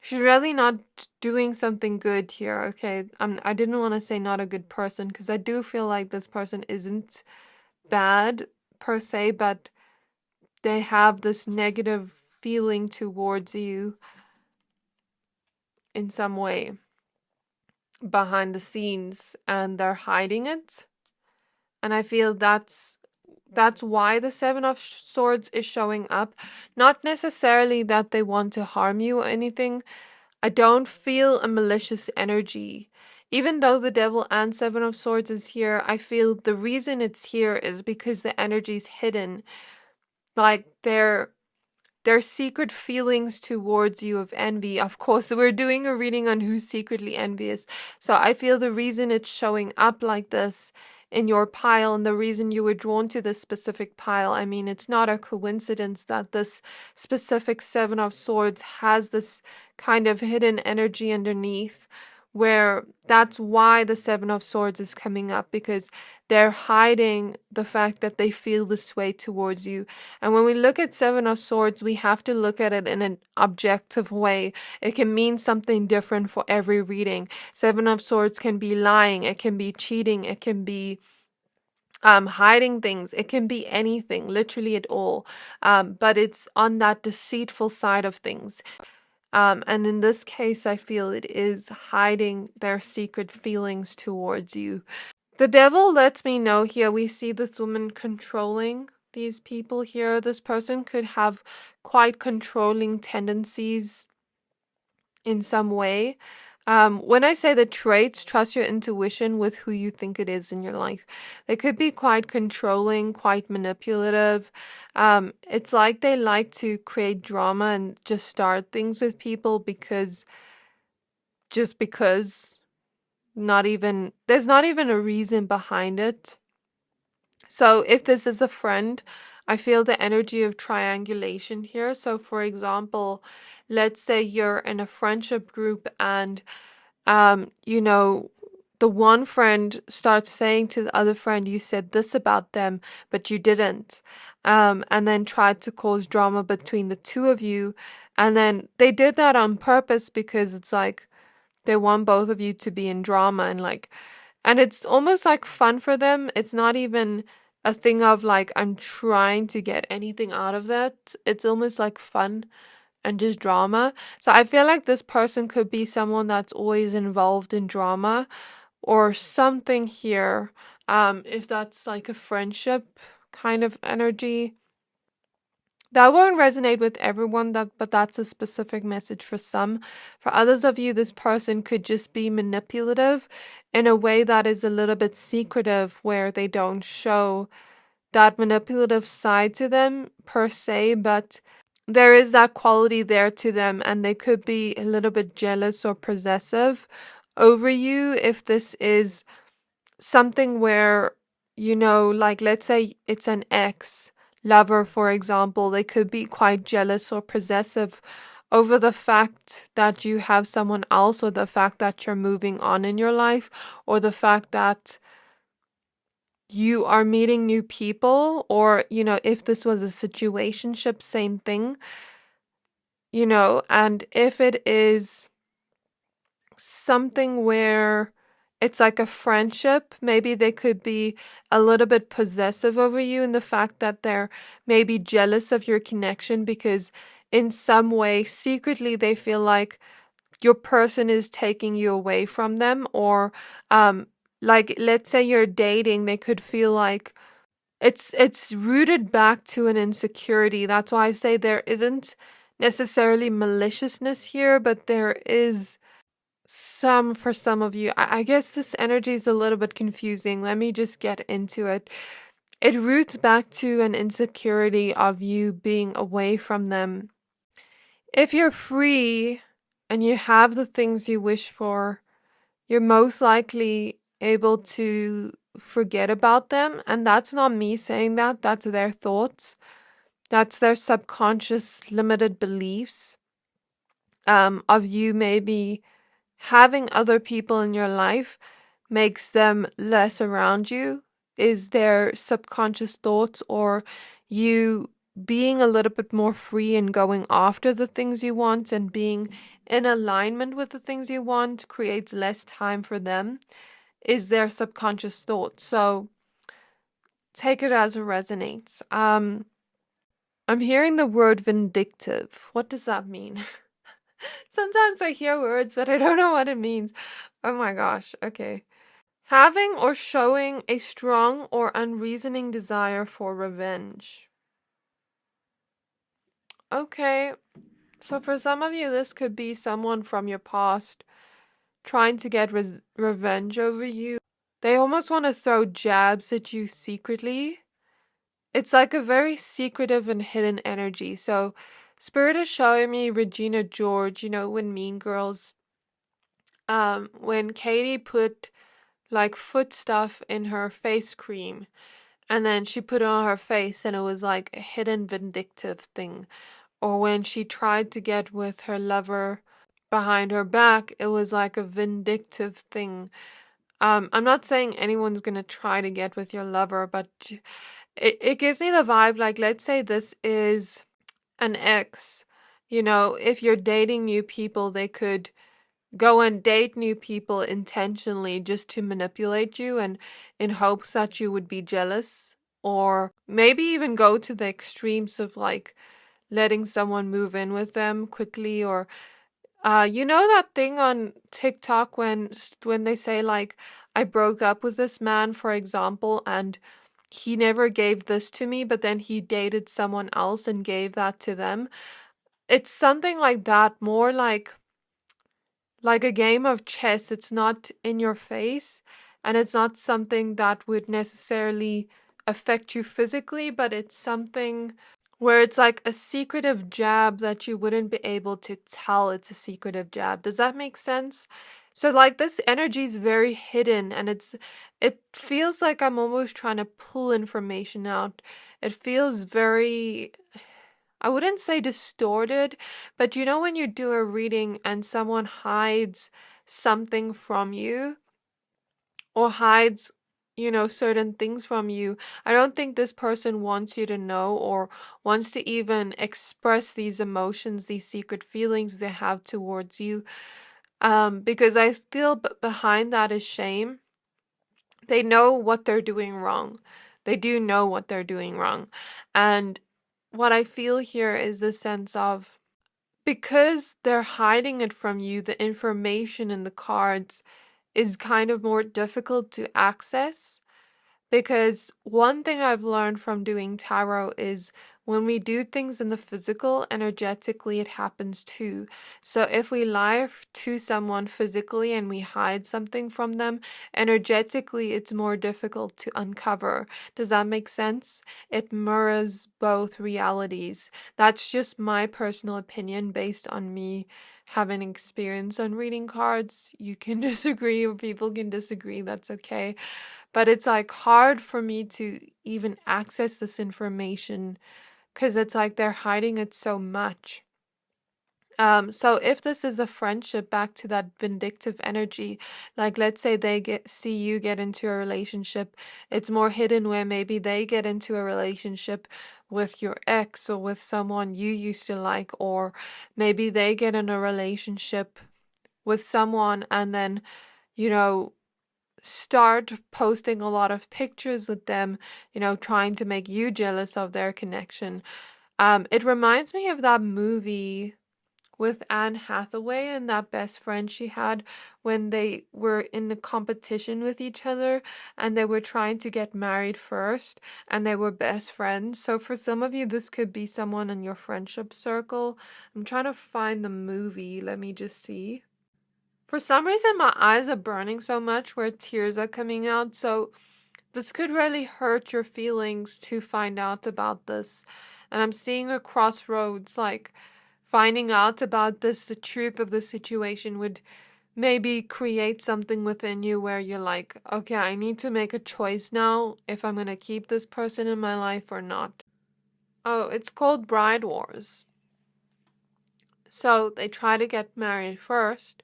[SPEAKER 1] she's really not doing something good here, okay? I didn't want to say not a good person, because I do feel like this person isn't bad per se, but they have this negative feeling towards you in some way behind the scenes, and they're hiding it. And I feel that's why the Seven of Swords is showing up. Not necessarily that they want to harm you or anything. I don't feel a malicious energy. Even though the Devil and Seven of Swords is here, I feel the reason it's here is because the energy's hidden. Like their secret feelings towards you of envy. Of course, we're doing a reading on who's secretly envious. So I feel the reason it's showing up like this in your pile and the reason you were drawn to this specific pile, I mean, it's not a coincidence that this specific Seven of Swords has this kind of hidden energy underneath, where that's why the Seven of Swords is coming up, because they're hiding the fact that they feel this way towards you. And when we look at Seven of Swords, we have to look at it in an objective way. It can mean something different for every reading. Seven of Swords can be lying, it can be cheating, it can be hiding things, it can be anything, literally at all. But it's on that deceitful side of things. And in this case, I feel it is hiding their secret feelings towards you. The devil lets me know here, we see this woman controlling these people here. This person could have quite controlling tendencies in some way. When I say the traits, trust your intuition with who you think it is in your life. They could be quite controlling, quite manipulative. It's like they like to create drama and just start things with people just because, there's not even a reason behind it. So if this is a friend, I feel the energy of triangulation here. So for example, let's say you're in a friendship group and you know, the one friend starts saying to the other friend, you said this about them, but you didn't. And then tried to cause drama between the two of you. And then they did that on purpose because it's like they want both of you to be in drama and it's almost like fun for them. It's not even a thing of like, I'm trying to get anything out of that. It's almost like fun and just drama. So I feel like this person could be someone that's always involved in drama or something here. If that's like a friendship kind of energy. That won't resonate with everyone, but that's a specific message for some. For others of you, this person could just be manipulative in a way that is a little bit secretive, where they don't show that manipulative side to them per se, but there is that quality there to them, and they could be a little bit jealous or possessive over you if this is something where, like let's say it's an ex lover, for example, they could be quite jealous or possessive over the fact that you have someone else, or the fact that you're moving on in your life, or the fact that you are meeting new people, or, if this was a situationship, same thing, and if it is something where it's like a friendship, maybe they could be a little bit possessive over you in the fact that they're maybe jealous of your connection because in some way, secretly, they feel like your person is taking you away from them, or like let's say you're dating, they could feel like it's rooted back to an insecurity. That's why I say there isn't necessarily maliciousness here, but there is for some of you. I guess this energy is a little bit confusing. Let me just get into it. It roots back to an insecurity of you being away from them. If you're free and you have the things you wish for, you're most likely able to forget about them. And that's not me saying that, that's their thoughts. That's their subconscious limited beliefs of you maybe having other people in your life makes them less around you, is their subconscious thoughts, or you being a little bit more free and going after the things you want and being in alignment with the things you want creates less time for them, is their subconscious thoughts. So take it as it resonates. I'm hearing the word vindictive. What does that mean? Sometimes I hear words, but I don't know what it means. Oh my gosh, okay. Having or showing a strong or unreasoning desire for revenge. Okay, so for some of you, this could be someone from your past trying to get revenge over you. They almost want to throw jabs at you secretly. It's like a very secretive and hidden energy. So Spirit is showing me Regina George, you know, when Mean Girls, when Katie put like foot stuff in her face cream and then she put it on her face and it was like a hidden vindictive thing. Or when she tried to get with her lover behind her back, it was like a vindictive thing. I'm not saying anyone's gonna try to get with your lover, but it gives me the vibe like, let's say this is an ex. You know, if you're dating new people, they could go and date new people intentionally just to manipulate you and in hopes that you would be jealous, or maybe even go to the extremes of like letting someone move in with them quickly, or you know that thing on TikTok when they say like, I broke up with this man, for example, and he never gave this to me, but then he dated someone else and gave that to them. It's something like that, more like a game of chess. It's not in your face, and it's not something that would necessarily affect you physically, but it's something where it's like a secretive jab that you wouldn't be able to tell it's a secretive jab. Does that make sense? So like this energy is very hidden, and it feels like I'm almost trying to pull information out. It feels very, I wouldn't say distorted, but you know when you do a reading and someone hides something from you or hides, you know, certain things from you. I don't think this person wants you to know or wants to even express these emotions, these secret feelings they have towards you. Because I feel behind that is shame. They know what they're doing wrong. They do know what they're doing wrong. And what I feel here is the sense of, because they're hiding it from you, the information in the cards is kind of more difficult to access. Because one thing I've learned from doing tarot is when we do things in the physical, energetically, it happens too. So if we lie to someone physically and we hide something from them, energetically, it's more difficult to uncover. Does that make sense? It mirrors both realities. That's just my personal opinion based on me having experience on reading cards. You can disagree, or people can disagree. That's okay. But it's like hard for me to even access this information because it's like they're hiding it so much. So if this is a friendship, back to that vindictive energy, like let's say they see you get into a relationship, it's more hidden where maybe they get into a relationship with your ex or with someone you used to like, or maybe they get in a relationship with someone and then, you know, start posting a lot of pictures with them, you know, trying to make you jealous of their connection. It reminds me of that movie with Anne Hathaway and that best friend she had when they were in the competition with each other and they were trying to get married first and they were best friends. So for some of you, this could be someone in your friendship circle. I'm trying to find the movie. Let me just see. For some reason, my eyes are burning so much where tears are coming out. So this could really hurt your feelings to find out about this. And I'm seeing a crossroads, like finding out about this, the truth of the situation would maybe create something within you where you're like, okay, I need to make a choice now if I'm going to keep this person in my life or not. Oh, it's called Bride Wars. So they try to get married first.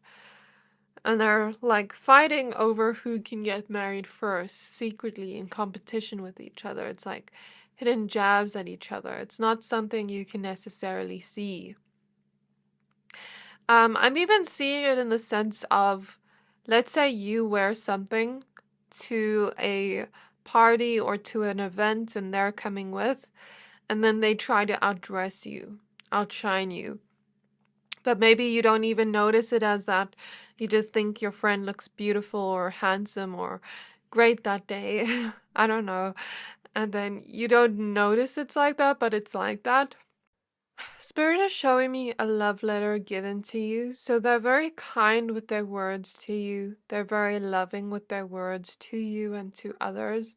[SPEAKER 1] And they're like fighting over who can get married first, secretly in competition with each other. It's like hidden jabs at each other. It's not something you can necessarily see. I'm even seeing it in the sense of, let's say you wear something to a party or to an event and they're coming with, and then they try to outdress you, outshine you. But maybe you don't even notice it as that. You just think your friend looks beautiful or handsome or great that day. I don't know. And then you don't notice it's like that, but it's like that. Spirit is showing me a love letter given to you. So they're very kind with their words to you. They're very loving with their words to you and to others.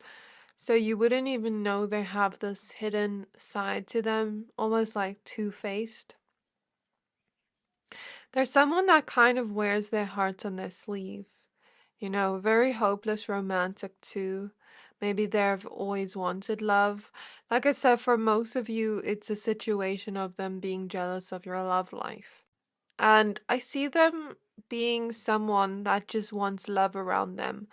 [SPEAKER 1] So you wouldn't even know they have this hidden side to them, almost like two-faced. There's someone that kind of wears their hearts on their sleeve. You know, very hopeless romantic too. Maybe they've always wanted love. Like I said, for most of you, it's a situation of them being jealous of your love life. And I see them being someone that just wants love around them.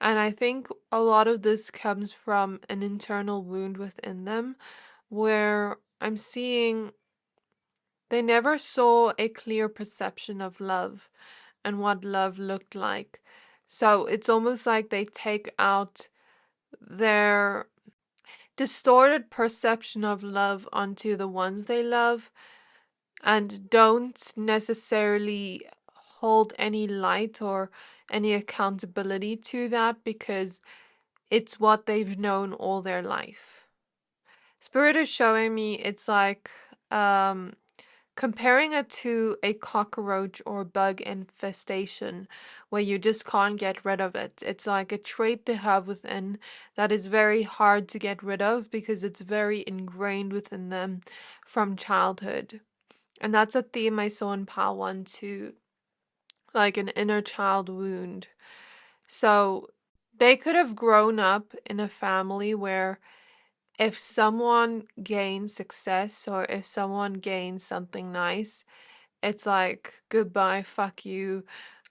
[SPEAKER 1] And I think a lot of this comes from an internal wound within them where I'm seeing they never saw a clear perception of love and what love looked like. So it's almost like they take out their distorted perception of love onto the ones they love and don't necessarily hold any light or any accountability to that because it's what they've known all their life. Spirit is showing me it's like comparing it to a cockroach or bug infestation where you just can't get rid of it. It's like a trait they have within that is very hard to get rid of because it's very ingrained within them from childhood. And that's a theme I saw in Part 1 too, like an inner child wound. So they could have grown up in a family where if someone gains success or if someone gains something nice, it's like, goodbye, fuck you,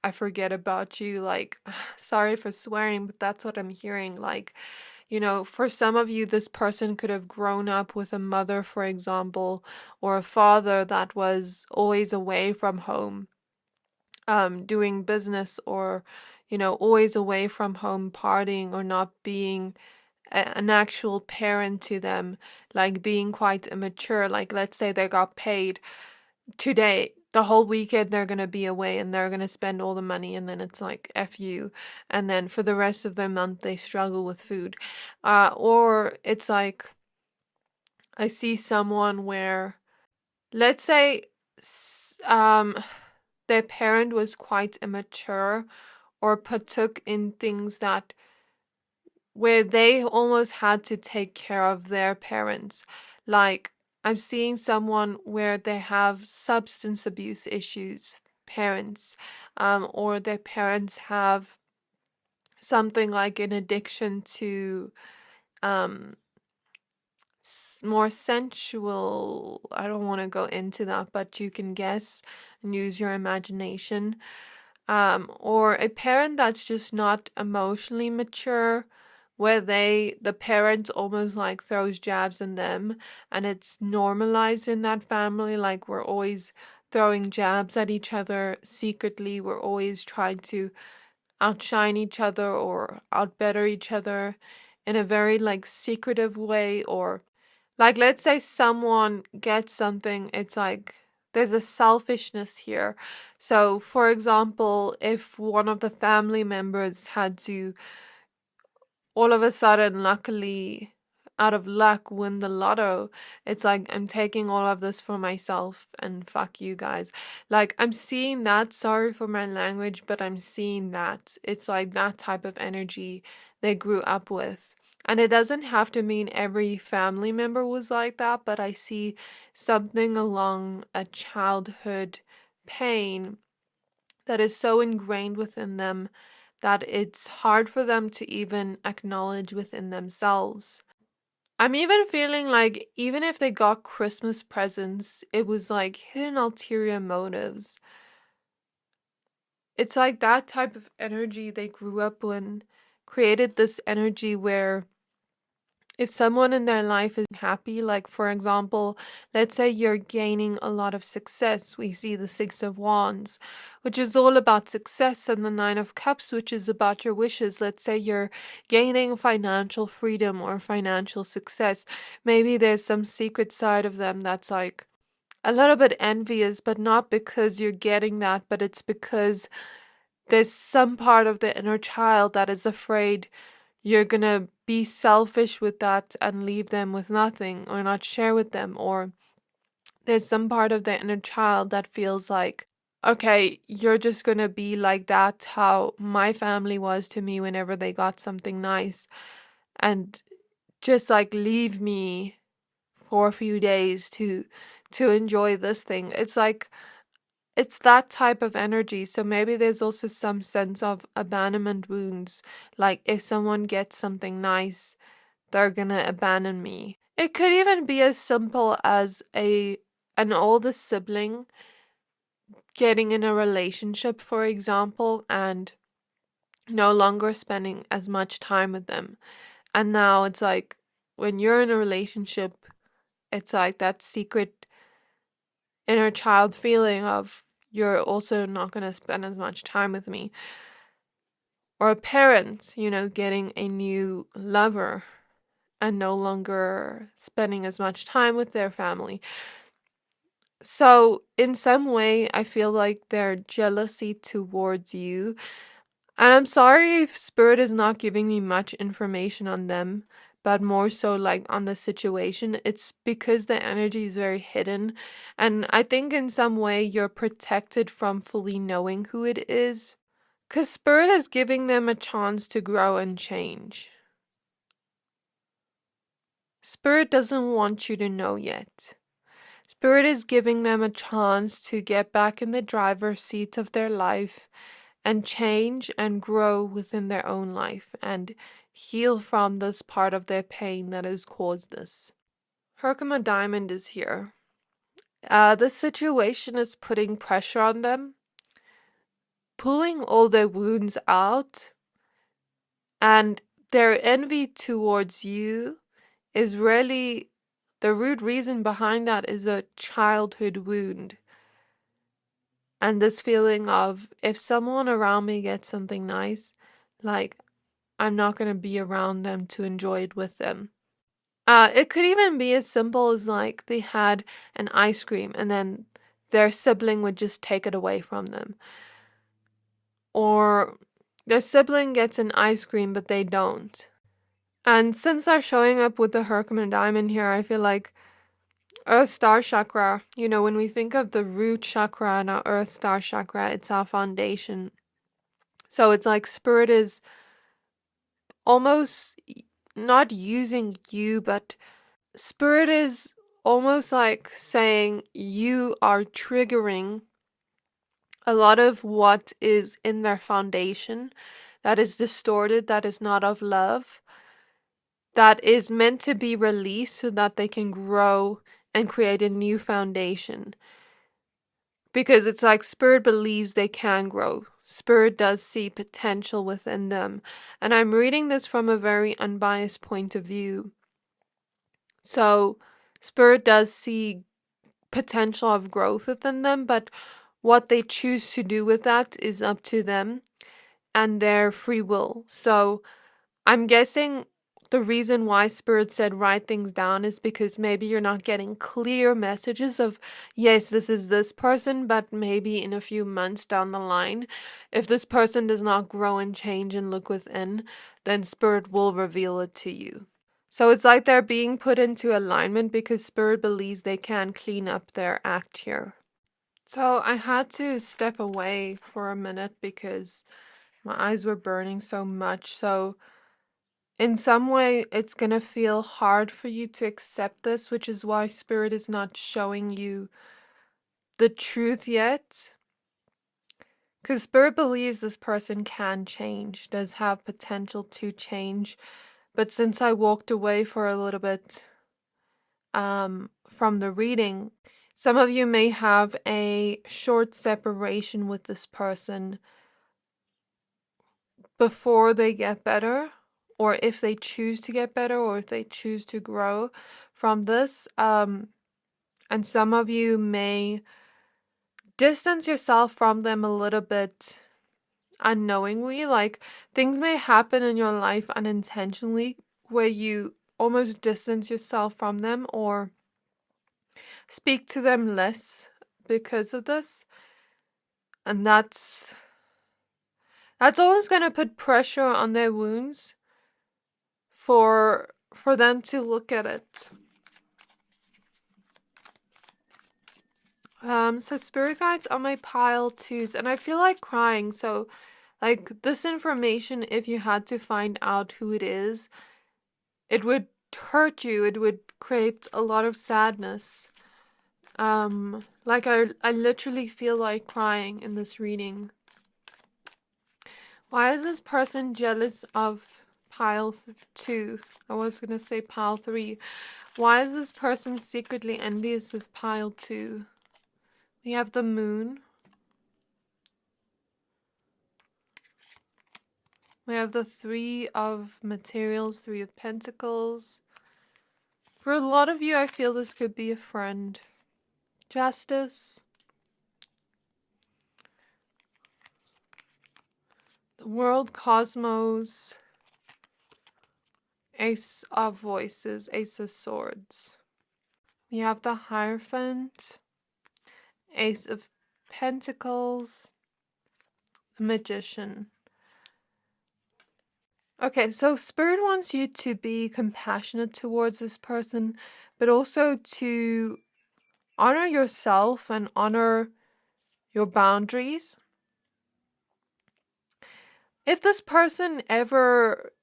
[SPEAKER 1] I forget about you. Like, sorry for swearing, but that's what I'm hearing. Like, you know, for some of you, this person could have grown up with a mother, for example, or a father that was always away from home, doing business or, you know, always away from home partying or not being an actual parent to them, like being quite immature. Like, let's say they got paid today, the whole weekend they're going to be away and they're going to spend all the money, and then it's like F you. And then for the rest of the month, they struggle with food. Or it's like, I see someone where, let's say, their parent was quite immature or partook in things that where they almost had to take care of their parents. Like, I'm seeing someone where they have substance abuse issues, parents, or their parents have something like an addiction to um, more sensual. I don't want to go into that, but you can guess and use your imagination. Or a parent that's just not emotionally mature, where the parent almost like throws jabs in them and it's normalized in that family. Like, we're always throwing jabs at each other secretly. We're always trying to outshine each other or outbetter each other in a very like secretive way. Or like, let's say someone gets something, it's like there's a selfishness here. So, for example, if one of the family members had to all of a sudden, luckily, out of luck, win the lotto, it's like, I'm taking all of this for myself and fuck you guys. Like, I'm seeing that. Sorry for my language, but I'm seeing that. It's like that type of energy they grew up with. And it doesn't have to mean every family member was like that, but I see something along a childhood pain that is so ingrained within them that it's hard for them to even acknowledge within themselves. I'm even feeling like even if they got Christmas presents, it was like hidden ulterior motives. It's like that type of energy they grew up in created this energy where if someone in their life is happy, like for example, let's say you're gaining a lot of success, we see the Six of Wands, which is all about success, and the Nine of Cups, which is about your wishes. Let's say you're gaining financial freedom or financial success. Maybe there's some secret side of them that's like a little bit envious, but not because you're getting that, but it's because there's some part of the inner child that is afraid you're gonna be selfish with that and leave them with nothing or not share with them. Or there's some part of the inner child that feels like, okay, you're just gonna be like that, how my family was to me whenever they got something nice. And just like leave me for a few days to enjoy this thing. It's like it's that type of energy. So maybe there's also some sense of abandonment wounds. Like if someone gets something nice, they're gonna abandon me. It could even be as simple as an older sibling getting in a relationship, for example, and no longer spending as much time with them. And now it's like when you're in a relationship, it's like that secret inner child feeling of you're also not going to spend as much time with me. Or a parent, getting a new lover and no longer spending as much time with their family. So in some way, I feel like their jealousy towards you. And I'm sorry if Spirit is not giving me much information on them, but more so like on the situation. It's because the energy is very hidden. And I think in some way you're protected from fully knowing who it is. Because Spirit is giving them a chance to grow and change. Spirit doesn't want you to know yet. Spirit is giving them a chance to get back in the driver's seat of their life and change and grow within their own life and heal from this part of their pain that has caused this. Herkimer Diamond is here. This situation is putting pressure on them, pulling all their wounds out, and their envy towards you is really the root reason behind that is a childhood wound. And this feeling of if someone around me gets something nice, like I'm not going to be around them to enjoy it with them. It could even be as simple as like they had an ice cream and then their sibling would just take it away from them. Or their sibling gets an ice cream but they don't. And since they're showing up with the Herkimer Diamond here, I feel like Earth Star Chakra, when we think of the root chakra and our Earth Star Chakra, it's our foundation. So it's like Spirit is almost not using you, but Spirit is almost like saying you are triggering a lot of what is in their foundation that is distorted, that is not of love, that is meant to be released so that they can grow and create a new foundation. Because it's like Spirit believes they can grow. Spirit does see potential within them. And I'm reading this from a very unbiased point of view. So Spirit does see potential of growth within them, but what they choose to do with that is up to them and their free will. So I'm guessing the reason why Spirit said write things down is because maybe you're not getting clear messages of, yes, this is this person, but maybe in a few months down the line, if this person does not grow and change and look within, then Spirit will reveal it to you. So it's like they're being put into alignment because Spirit believes they can clean up their act here. So I had to step away for a minute because my eyes were burning so much. So in some way, it's going to feel hard for you to accept this, which is why Spirit is not showing you the truth yet. Because Spirit believes this person can change, does have potential to change. But since I walked away for a little bit from the reading, some of you may have a short separation with this person before they get better, or if they choose to get better, or if they choose to grow from this. And some of you may distance yourself from them a little bit unknowingly. Like things may happen in your life unintentionally where you almost distance yourself from them or speak to them less because of this. And that's always going to put pressure on their wounds for them to look at it. So spirit guides on my pile too, and I feel like crying. So like this information, if you had to find out who it is, it would hurt you. It would create a lot of sadness. Like I literally feel like crying in this reading. Why is this person jealous of pile 2? I was gonna say pile 3. Why is this person secretly envious of pile 2? We have the moon. We have the 3 of materials, 3 of pentacles. For a lot of you, I feel this could be a friend. Justice. The world, cosmos. Ace of voices, Ace of swords. We have the Hierophant. Ace of pentacles. The magician. Okay, so Spirit wants you to be compassionate towards this person, but also to honor yourself and honor your boundaries. If this person ever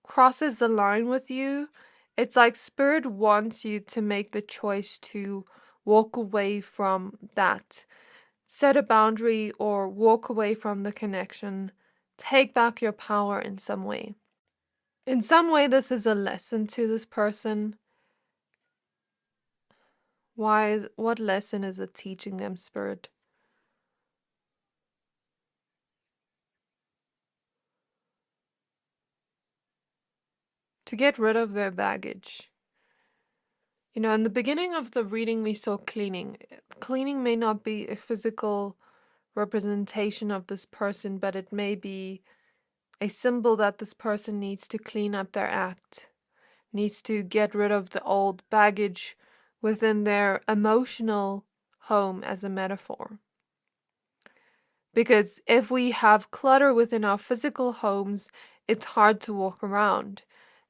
[SPEAKER 1] crosses the line with you, it's like Spirit wants you to make the choice to walk away from that. Set a boundary or walk away from the connection. Take back your power in some way. In some way, this is a lesson to this person. What lesson is it teaching them, Spirit? To get rid of their baggage. You know, in the beginning of the reading, we saw cleaning. Cleaning may not be a physical representation of this person, but it may be a symbol that this person needs to clean up their act, needs to get rid of the old baggage within their emotional home as a metaphor. Because if we have clutter within our physical homes, it's hard to walk around.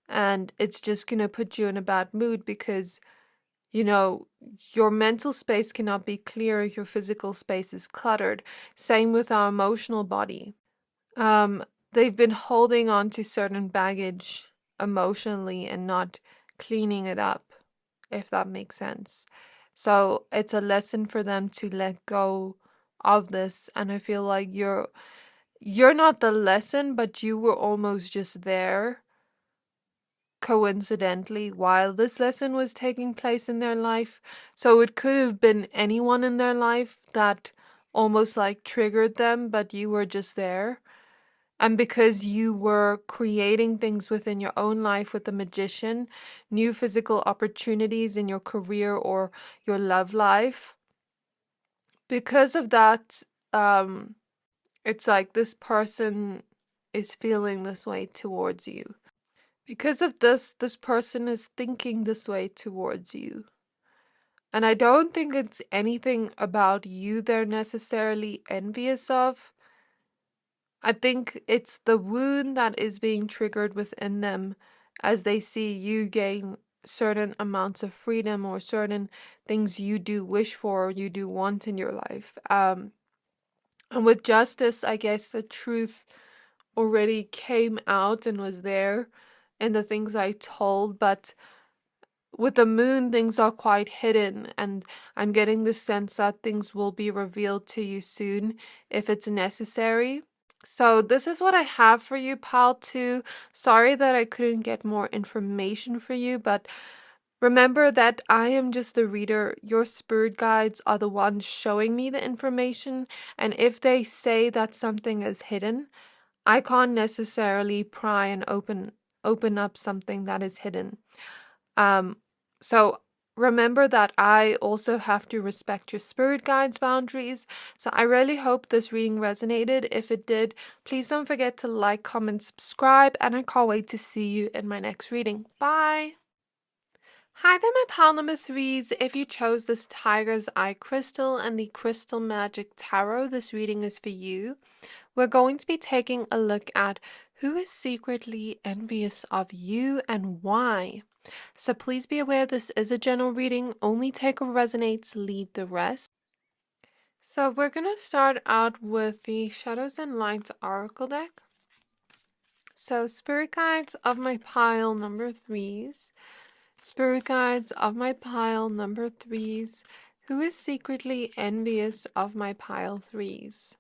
[SPEAKER 1] And it's just going to put you in a bad mood because, you know, your mental space cannot be clear if your physical space is cluttered. Same with our emotional body. They've been holding on to certain baggage emotionally and not cleaning it up, if that makes sense. So it's a lesson for them to let go of this. And I feel like you're not the lesson, but you were almost just there coincidentally while this lesson was taking place in their life. So it could have been anyone in their life that almost like triggered them, but you were just there. And because you were creating things within your own life with the magician, new physical opportunities in your career or your love life, because of that, it's like this person is feeling this way towards you. Because of this person is thinking this way towards you. And I don't think it's anything about you they're necessarily envious of. I think it's the wound that is being triggered within them as they see you gain certain amounts of freedom or certain things you do wish for or you do want in your life. And with justice, I guess the truth already came out and was there in the things I told, but with the moon, things are quite hidden, and I'm getting the sense that things will be revealed to you soon if it's necessary. So this is what I have for you, pal 2. Sorry that I couldn't get more information for you, but remember that I am just the reader. Your spirit guides are the ones showing me the information, and if they say that something is hidden, I can't necessarily pry and open up something that is hidden. So remember that I also have to respect your spirit guides' boundaries. So I really hope this reading resonated. If it did, please don't forget to like, comment, subscribe, and I can't wait to see you in my next reading. Bye! Hi there, my pal number 3s. If you chose this Tiger's Eye Crystal and the Crystal Magic Tarot, this reading is for you. We're going to be taking a look at who is secretly envious of you and why. So please be aware this is a general reading. Only take what resonates, leave the rest. So we're going to start out with the Shadows and Lights Oracle deck. So, spirit guides of my pile number threes. Spirit guides of my pile number threes. Who is secretly envious of my pile threes?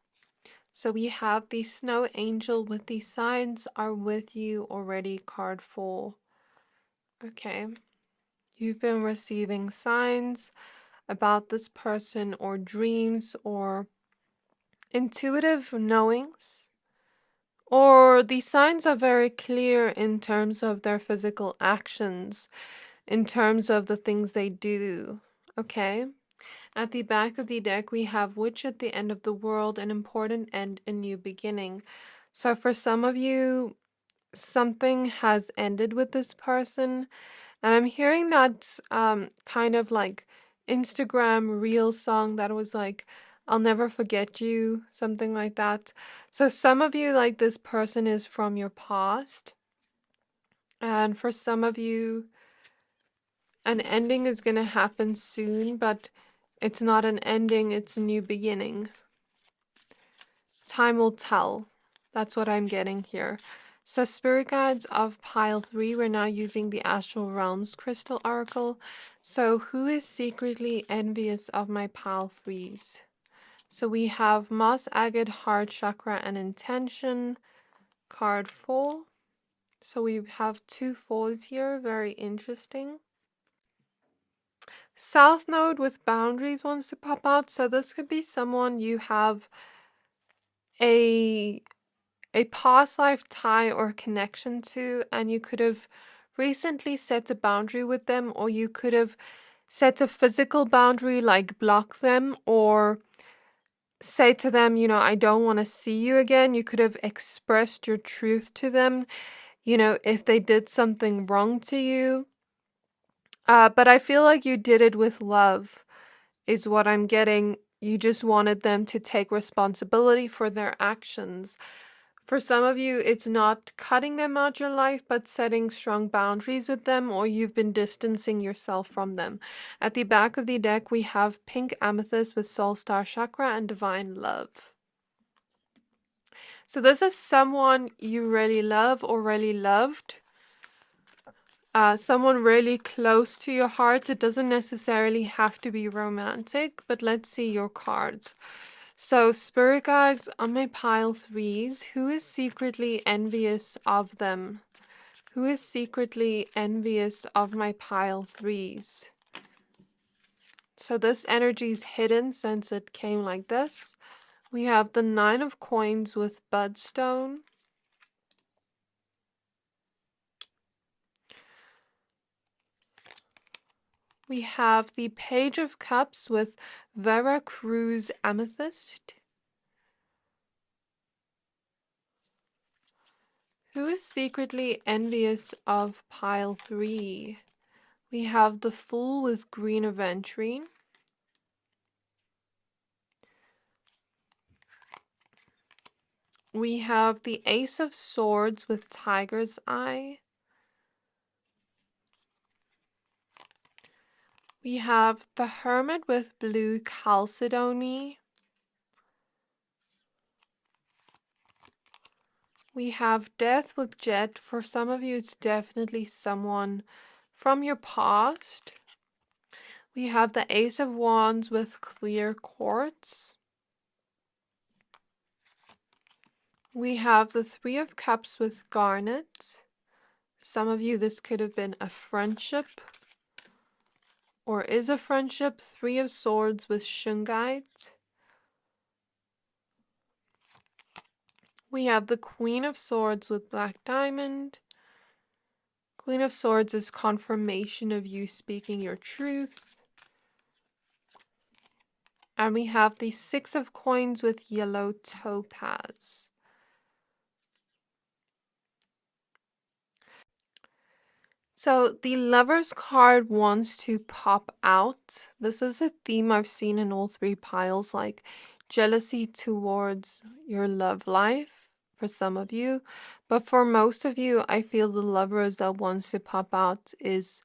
[SPEAKER 1] So we have the Snow Angel with the signs are with you already, card 4. Okay. You've been receiving signs about this person or dreams or intuitive knowings. Or the signs are very clear in terms of their physical actions, in terms of the things they do. Okay? At the back of the deck, we have Witch at the end of the world, an important end, a new beginning. So for some of you, something has ended with this person. And I'm hearing that kind of like Instagram reel song that was like, I'll never forget you, something like that. So some of you, like this person is from your past. And for some of you, an ending is going to happen soon, but it's not an ending, it's a new beginning. Time will tell. That's what I'm getting here. So spirit guides of pile 3, we're now using the Astral Realms Crystal Oracle. So who is secretly envious of my pile 3s? So we have Moss Agate, Heart Chakra, and Intention. Card 4. So we have 2 4s here. Very interesting. South Node with Boundaries wants to pop out. So this could be someone you have a past life tie or connection to, and you could have recently set a boundary with them, or you could have set a physical boundary like block them or say to them, you know, I don't want to see you again. You could have expressed your truth to them, you know, if they did something wrong to you. But I feel like you did it with love, is what I'm getting. You just wanted them to take responsibility for their actions. For some of you, it's not cutting them out your life, but setting strong boundaries with them, or you've been distancing yourself from them. At the back of the deck, we have Pink Amethyst with Soul Star Chakra and Divine Love. So this is someone you really love or really loved. Someone really close to your heart. It doesn't necessarily have to be romantic, but let's see your cards. So, spirit guides on my pile 3s. Who is secretly envious of them? Who is secretly envious of my pile 3s? So this energy is hidden since it came like this. We have the 9 of Coins with Budstone. We have the Page of Cups with Vera Cruz Amethyst. Who is secretly envious of pile 3? We have the Fool with Green Aventurine. We have the Ace of Swords with Tiger's Eye. We have the Hermit with Blue Chalcedony. We have Death with Jet. For some of you, it's definitely someone from your past. We have the Ace of Wands with Clear Quartz. We have the 3 of Cups with Garnet. For some of you, this could have been a friendship or is a friendship. 3 of Swords with Shungite. We have the Queen of Swords with Black Diamond. Queen of Swords is confirmation of you speaking your truth. And we have the 6 of Coins with Yellow Topaz. So the Lover's card wants to pop out. This is a theme I've seen in all 3 piles, like jealousy towards your love life for some of you. But for most of you, I feel the Lovers that wants to pop out is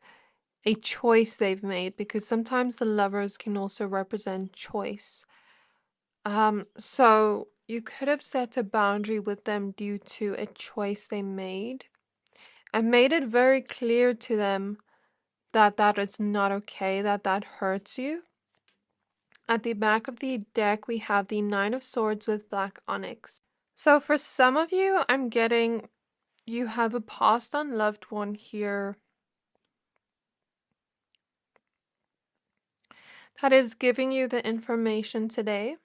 [SPEAKER 1] a choice they've made, because sometimes the Lovers can also represent choice. So you could have set a boundary with them due to a choice they made and made it very clear to them that that is not okay, that that hurts you. At the back of the deck, we have the Nine of Swords with Black Onyx. So for some of you, I'm getting you have a passed on loved one here that is giving you the information today.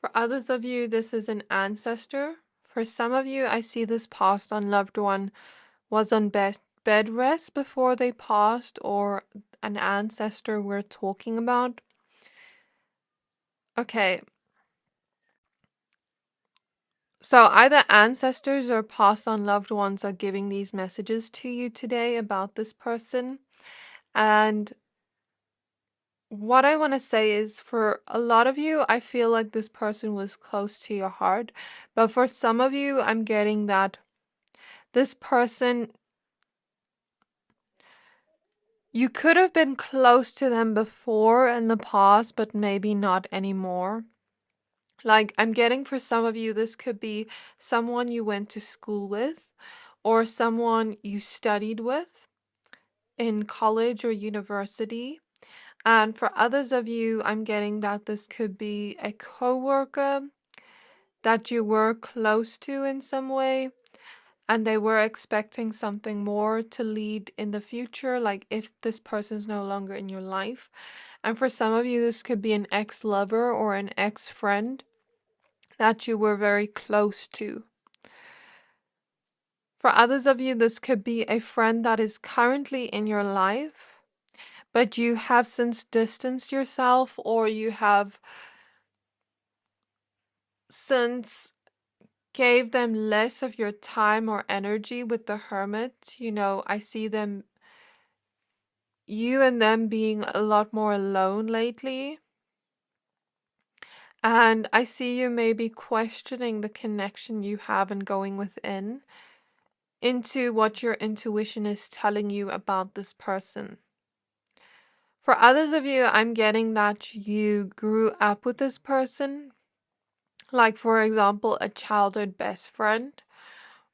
[SPEAKER 1] For others of you, this is an ancestor. For some of you, I see this passed on loved one was on bed rest before they passed, or an ancestor we're talking about. Okay. So either ancestors or passed on loved ones are giving these messages to you today about this person. And what I want to say is, for a lot of you, I feel like this person was close to your heart. But for some of you, I'm getting that this person, you could have been close to them before in the past, but maybe not anymore. Like, I'm getting for some of you, this could be someone you went to school with or someone you studied with in college or university. And for others of you, I'm getting that this could be a coworker that you were close to in some way, and they were expecting something more to lead in the future, like if this person's no longer in your life. And for some of you, this could be an ex-lover or an ex-friend that you were very close to. For others of you, this could be a friend that is currently in your life, but you have since distanced yourself, or you have since gave them less of your time or energy with the hermit. You know, I see them, you and them being a lot more alone lately. And I see you maybe questioning the connection you have and going within into what your intuition is telling you about this person. For others of you, I'm getting that you grew up with this person, like for example, a childhood best friend,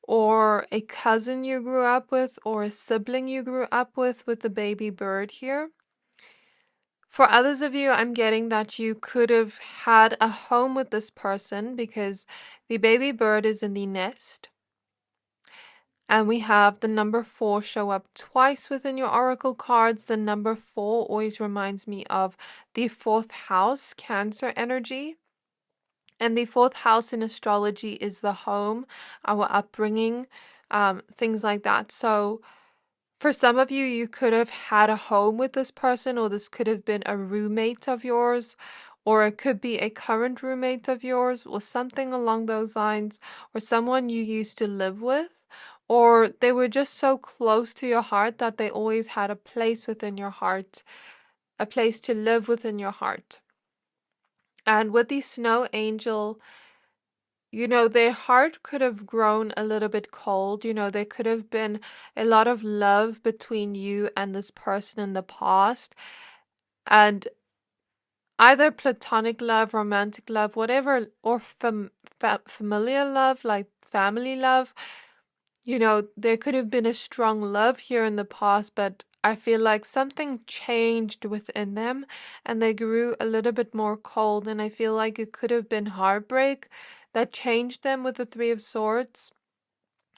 [SPEAKER 1] or a cousin you grew up with, or a sibling you grew up with the baby bird here. For others of you, I'm getting that you could have had a home with this person because the baby bird is in the nest. And we have the number 4 show up twice within your oracle cards. The number 4 always reminds me of the 4th house, Cancer energy. And the 4th house in astrology is the home, our upbringing, things like that. So for some of you, you could have had a home with this person, or this could have been a roommate of yours, or it could be a current roommate of yours, or something along those lines, or someone you used to live with, or they were just so close to your heart that they always had a place within your heart, a place to live within your heart. And with the snow angel, you know, their heart could have grown a little bit cold. You know, there could have been a lot of love between you and this person in the past. And either platonic love, romantic love, whatever, or familiar love, like family love. You know, there could have been a strong love here in the past, but I feel like something changed within them and they grew a little bit more cold. And I feel like it could have been heartbreak that changed them with the 3 of Swords,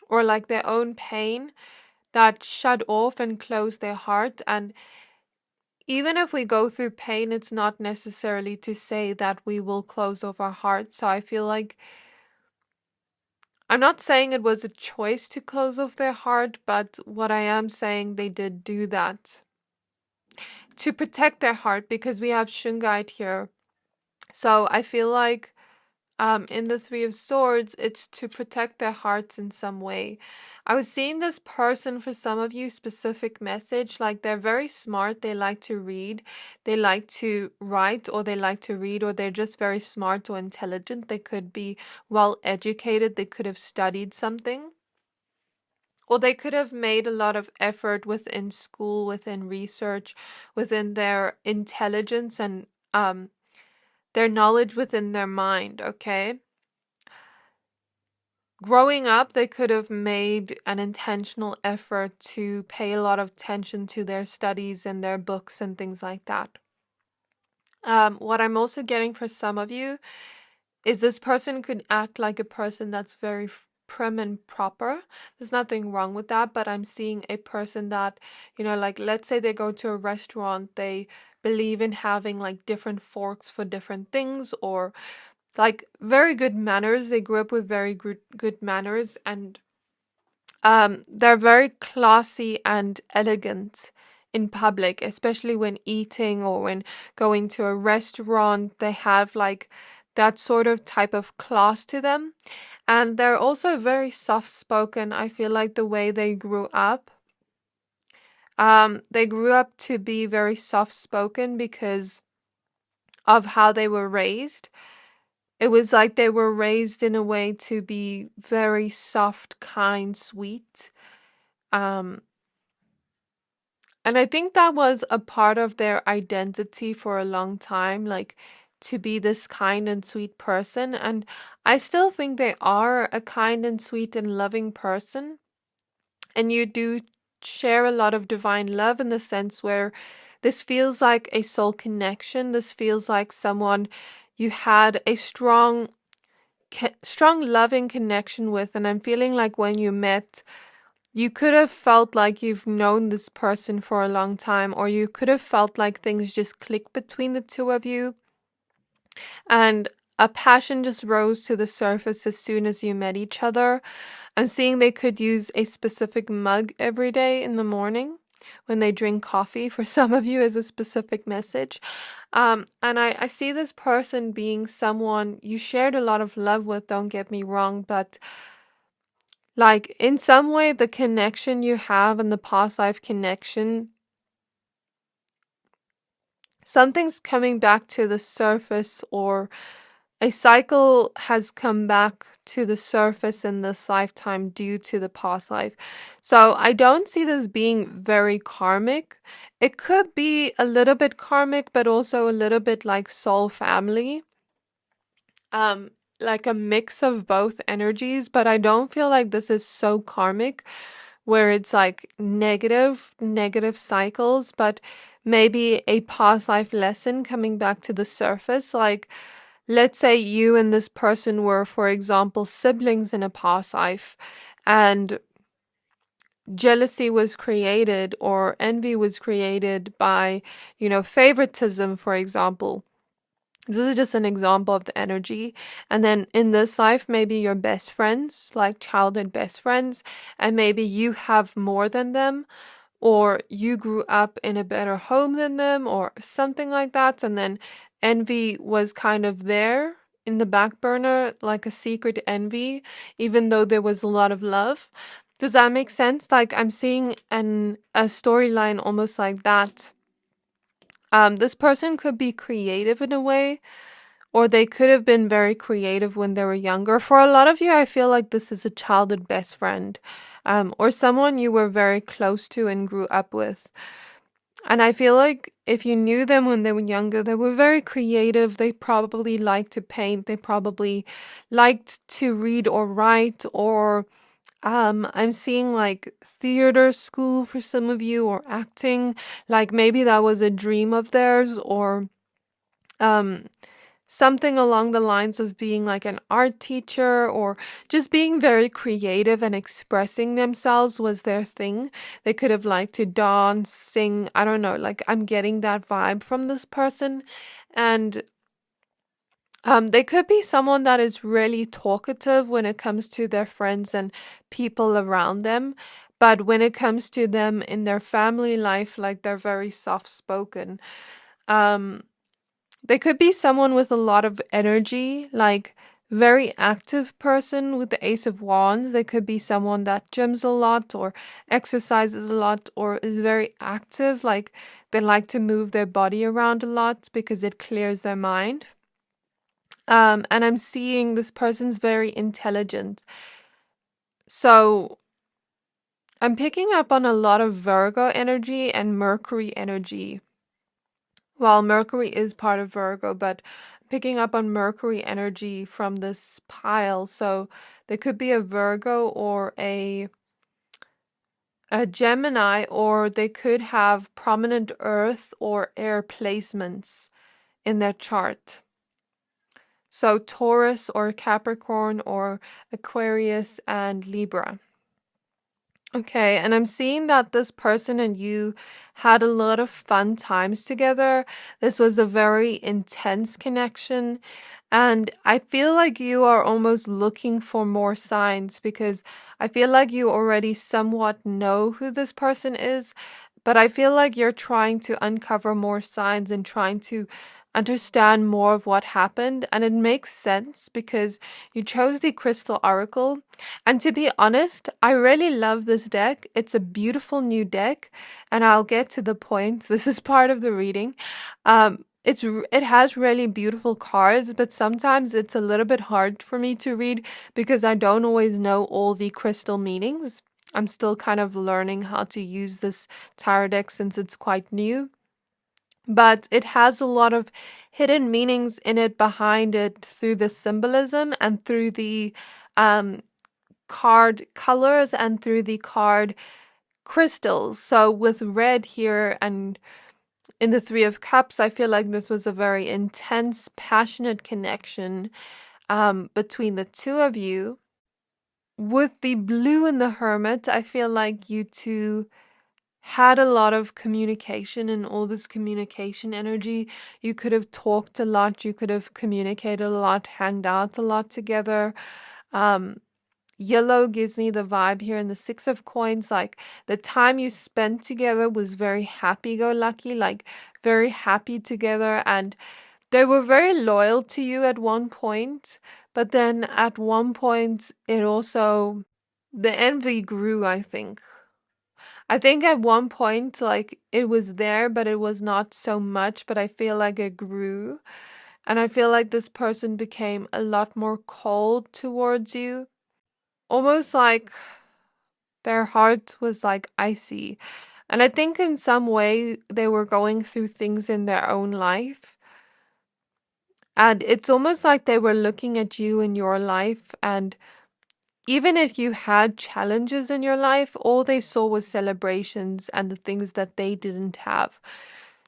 [SPEAKER 1] or like their own pain that shut off and closed their heart. And even if we go through pain, it's not necessarily to say that we will close off our heart. So I feel like I'm not saying it was a choice to close off their heart, but what I am saying, they did do that to protect their heart, because we have Shungite here. So I feel like in the 3 of Swords, it's to protect their hearts in some way. I was seeing this person, for some of you, specific message, like they're very smart, they like to read, they like to write, or they like to read, or they're just very smart or intelligent. They could be well educated, they could have studied something, or they could have made a lot of effort within school, within research, within their intelligence and their knowledge within their mind, okay? Growing up, they could have made an intentional effort to pay a lot of attention to their studies and their books and things like that. What I'm also getting for some of you is this person could act like a person that's very prim and proper. There's nothing wrong with that, but I'm seeing a person that, like let's say they go to a restaurant, they believe in having like different forks for different things, or like very good manners. They grew up with very good manners, and they're very classy and elegant in public, especially when eating or when going to a restaurant. They have like that sort of type of class to them. And they're also very soft spoken. I feel like the way they grew up. They grew up to be very soft spoken because of how they were raised. It was like they were raised in a way to be very soft, kind, sweet. Um, And I think that was a part of their identity for a long time, like to be this kind and sweet person. And I still think they are a kind and sweet and loving person. And you do share a lot of divine love in the sense where this feels like a soul connection. This feels like someone you had a strong loving connection with. And I'm feeling like when you met, you could have felt like you've known this person for a long time, or you could have felt like things just clicked between the two of you, and a passion just rose to the surface as soon as you met each other. I'm seeing they could use a specific mug every day in the morning when they drink coffee. For some of you, as a specific message. And I see this person being someone you shared a lot of love with, don't get me wrong, but like, in some way, the connection you have and the past life connection, something's coming back to the surface, or a cycle has come back to the surface in this lifetime due to the past life. So I don't see this being very karmic. It could be a little bit karmic, but also a little bit like soul family. Like a mix of both energies, but I don't feel like this is so karmic where it's like negative cycles, but maybe a past life lesson coming back to the surface. Like, let's say you and this person were, for example, siblings in a past life, and jealousy was created or envy was created by, favoritism, for example. This is just an example of the energy. And then in this life, maybe you're best friends, like childhood best friends, and maybe you have more than them, or you grew up in a better home than them, or something like that. And then envy was kind of there in the back burner, like a secret envy, even though there was a lot of love. Does that make sense? Like, I'm seeing a storyline almost like that. This person could be creative in a way, or they could have been very creative when they were younger. For a lot of you, I feel like this is a childhood best friend, or someone you were very close to and grew up with. And I feel like if you knew them when they were younger, they were very creative. They probably liked to paint. They probably liked to read or write, or I'm seeing like theater school for some of you, or acting. Like maybe that was a dream of theirs, or um something along the lines of being like an art teacher, or just being very creative and expressing themselves was their thing. They could have liked to dance, sing, I don't know, like I'm getting that vibe from this person. And they could be someone that is really talkative when it comes to their friends and people around them. But when it comes to them in their family life, like they're very soft spoken. Um, they could be someone with a lot of energy, like very active person with the Ace of Wands. They could be someone that gyms a lot or exercises a lot or is very active, like they like to move their body around a lot because it clears their mind. And I'm seeing this person's very intelligent. So I'm picking up on a lot of Virgo energy and Mercury energy. Well, Mercury is part of Virgo, but picking up on Mercury energy from this pile. So there could be a Virgo or a Gemini, or they could have prominent earth or air placements in their chart. So Taurus or Capricorn or Aquarius and Libra. Okay, and I'm seeing that this person and you had a lot of fun times together. This was a very intense connection. And I feel like you are almost looking for more signs because I feel like you already somewhat know who this person is, but I feel like you're trying to uncover more signs and trying to understand more of what happened. And it makes sense because you chose the Crystal Oracle. And to be honest, I really love this deck. It's a beautiful new deck, and I'll get to the point. This is part of the reading. It has really beautiful cards, but sometimes it's a little bit hard for me to read because I don't always know all the crystal meanings. I'm still kind of learning how to use this tarot deck since it's quite new. But it has a lot of hidden meanings in it behind it through the symbolism and through the um, card colors and through the card crystals. So with red here and in the Three of Cups, I feel like this was a very intense, passionate connection between the two of you. With the blue and the Hermit, I feel like you two had a lot of communication and all this communication energy. You could have talked a lot, you could have communicated a lot, hanged out a lot together. Um, Yellow gives me the vibe here in the Six of Coins, like the time you spent together was very happy-go-lucky, like very happy together, and they were very loyal to you at one point, but then at one point it also the envy grew, I think. I think at one point like it was there, but it was not so much, but I feel like it grew. And I feel like this person became a lot more cold towards you. Almost like their heart was like icy. And I think in some way they were going through things in their own life. And it's almost like they were looking at you in your life. And even if you had challenges in your life, all they saw was celebrations and the things that they didn't have.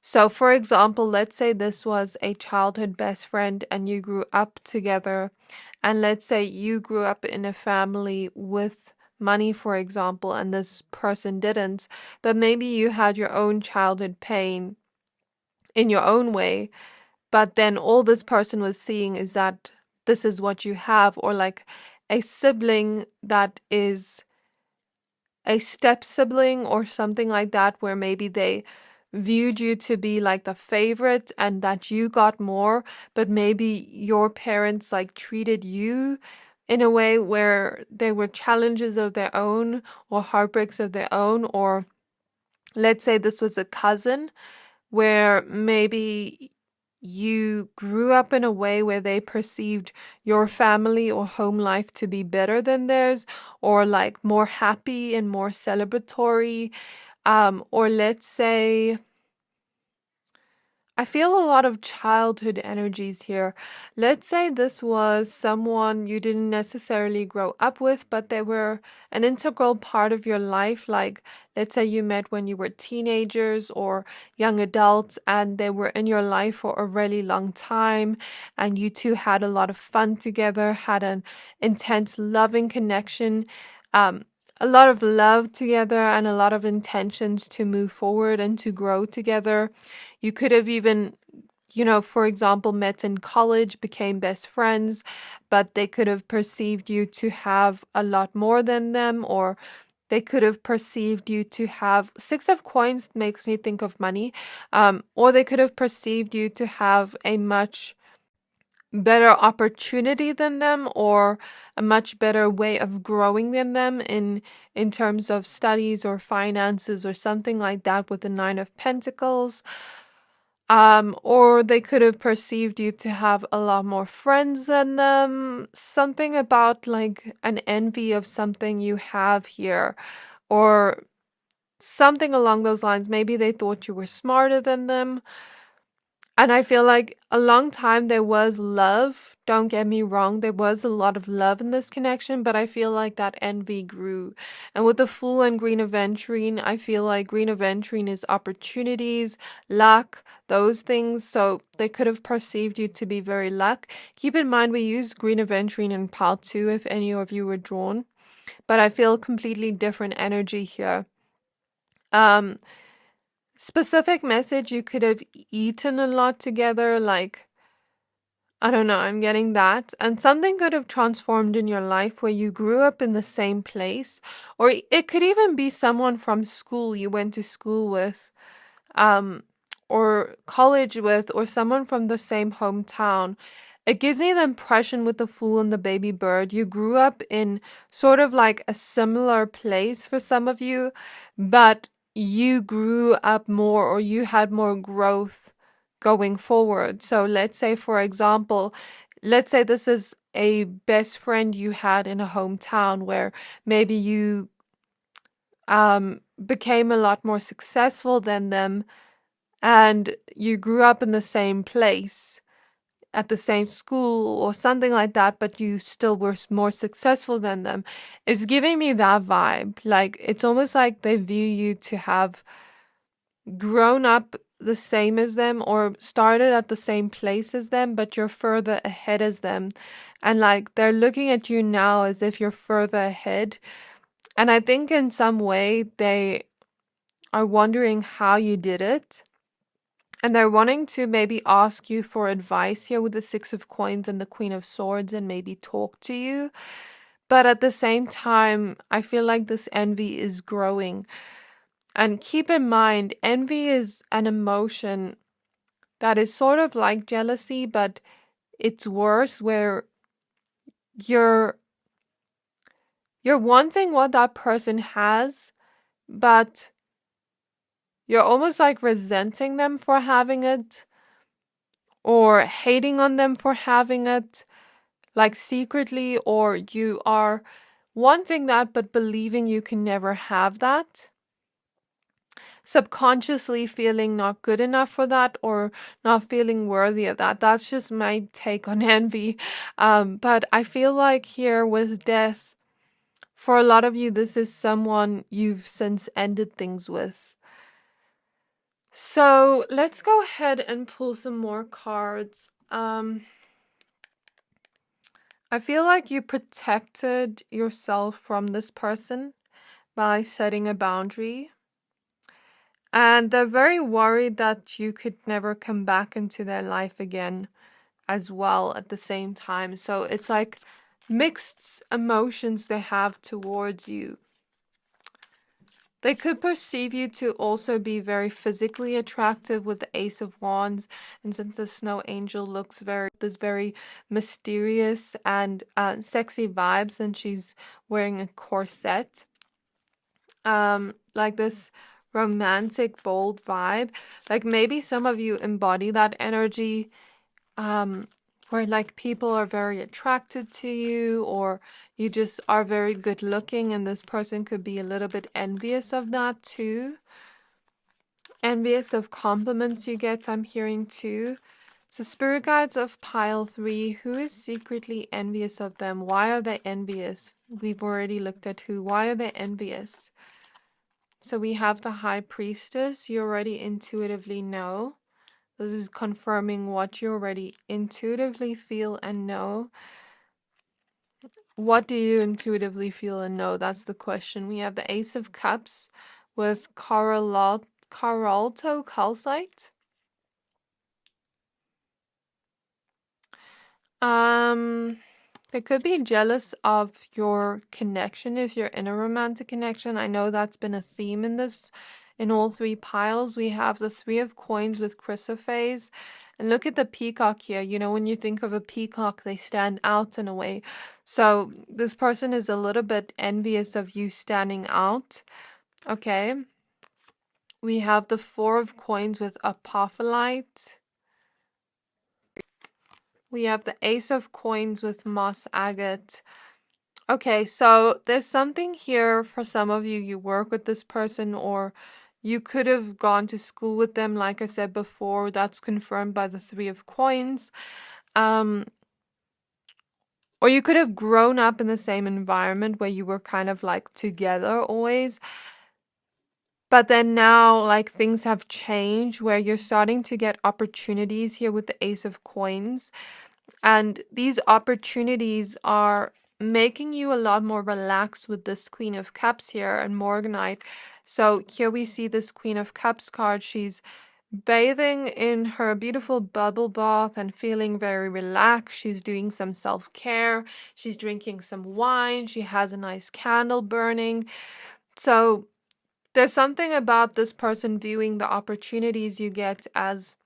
[SPEAKER 1] So, for example, let's say this was a childhood best friend and you grew up together. And let's say you grew up in a family with money, for example, and this person didn't. But maybe you had your own childhood pain in your own way. But then all this person was seeing is that this is what you have, or like a sibling that is a step sibling or something like that, where maybe they viewed you to be like the favorite and that you got more, but maybe your parents like treated you in a way where there were challenges of their own or heartbreaks of their own. Or let's say this was a cousin where maybe you grew up in a way where they perceived your family or home life to be better than theirs, or like more happy and more celebratory. Or let's say I feel a lot of childhood energies here. Let's say this was someone you didn't necessarily grow up with, but they were an integral part of your life. Like, let's say you met when you were teenagers or young adults, and they were in your life for a really long time, and you two had a lot of fun together, had an intense, loving connection. Um, a lot of love together and a lot of intentions to move forward and to grow together. You could have even, for example, met in college, became best friends, but they could have perceived you to have a lot more than them, or they could have perceived you to have Six of Coins makes me think of money, or they could have perceived you to have a much better opportunity than them, or a much better way of growing than them in terms of studies or finances or something like that with the Nine of Pentacles. Or they could have perceived you to have a lot more friends than them. Something about like an envy of something you have here, or something along those lines. Maybe they thought you were smarter than them. And I feel like a long time there was love. Don't get me wrong, there was a lot of love in this connection, but I feel like that envy grew. And with the Fool and Green Aventurine, I feel like Green Aventurine is opportunities, luck, those things. So they could have perceived you to be very luck. Keep in mind, we used Green Aventurine in part 2 if any of you were drawn, but I feel completely different energy here. Specific message, you could have eaten a lot together, like, I don't know, I'm getting that. And something could have transformed in your life where you grew up in the same place, or it could even be someone from school you went to school with, um, or college with, or someone from the same hometown. It gives me the impression with the Fool and the Baby Bird, you grew up in sort of like a similar place for some of you, but you grew up more or you had more growth going forward. So let's say, for example, let's say this is a best friend you had in a hometown where maybe you became a lot more successful than them, and you grew up in the same place at the same school or something like that, but you still were more successful than them. It's giving me that vibe. Like, it's almost like they view you to have grown up the same as them or started at the same place as them, but you're further ahead as them. And like, they're looking at you now as if you're further ahead. And I think in some way they are wondering how you did it. And they're wanting to maybe ask you for advice here with the Six of Coins and the Queen of Swords and maybe talk to you. But at the same time, I feel like this envy is growing. And keep in mind, envy is an emotion that is sort of like jealousy, but it's worse, where you're wanting what that person has, but you're almost like resenting them for having it or hating on them for having it, like secretly, or you are wanting that but believing you can never have that. Subconsciously feeling not good enough for that or not feeling worthy of that. That's just my take on envy. But I feel like here with death, for a lot of you, this is someone you've since ended things with. So let's go ahead and pull some more cards. I feel like you protected yourself from this person by setting a boundary. And they're very worried that you could never come back into their life again as well at the same time. So it's like mixed emotions they have towards you. They could perceive you to also be very physically attractive with the Ace of Wands. And since the Snow Angel looks very mysterious and sexy vibes, and she's wearing a corset. Like this romantic, bold vibe. Like maybe some of you embody that energy, where like people are very attracted to you, or you just are very good looking, and this person could be a little bit envious of that too. Envious of compliments you get, I'm hearing too. So Spirit Guides of pile 3, who is secretly envious of them? Why are they envious? We've already looked at who. Why are they envious? So we have the High Priestess. You already intuitively know. This is confirming what you already intuitively feel and know. What do you intuitively feel and know? That's the question. We have the Ace of Cups with Caralto Calcite. They could be jealous of your connection if you're in a romantic connection. I know that's been a theme in all 3 piles. We have the 3 of Coins with Chrysophase. And look at the peacock here. You know, when you think of a peacock, they stand out in a way. So this person is a little bit envious of you standing out. Okay. We have the 4 of Coins with Apophyllite. We have the Ace of Coins with Moss Agate. Okay, so there's something here for some of you. You work with this person, or You could have gone to school with them, like I said before. That's confirmed by the Three of Coins. Or you could have grown up in the same environment where you were kind of like together always. But then now, like, things have changed where you're starting to get opportunities here with the Ace of Coins. And these opportunities are making you a lot more relaxed with this Queen of Cups here and Morganite. So here we see this Queen of Cups card. She's bathing in her beautiful bubble bath and feeling very relaxed. She's doing some self-care. She's drinking some wine. She has a nice candle burning. So there's something about this person viewing the opportunities you get as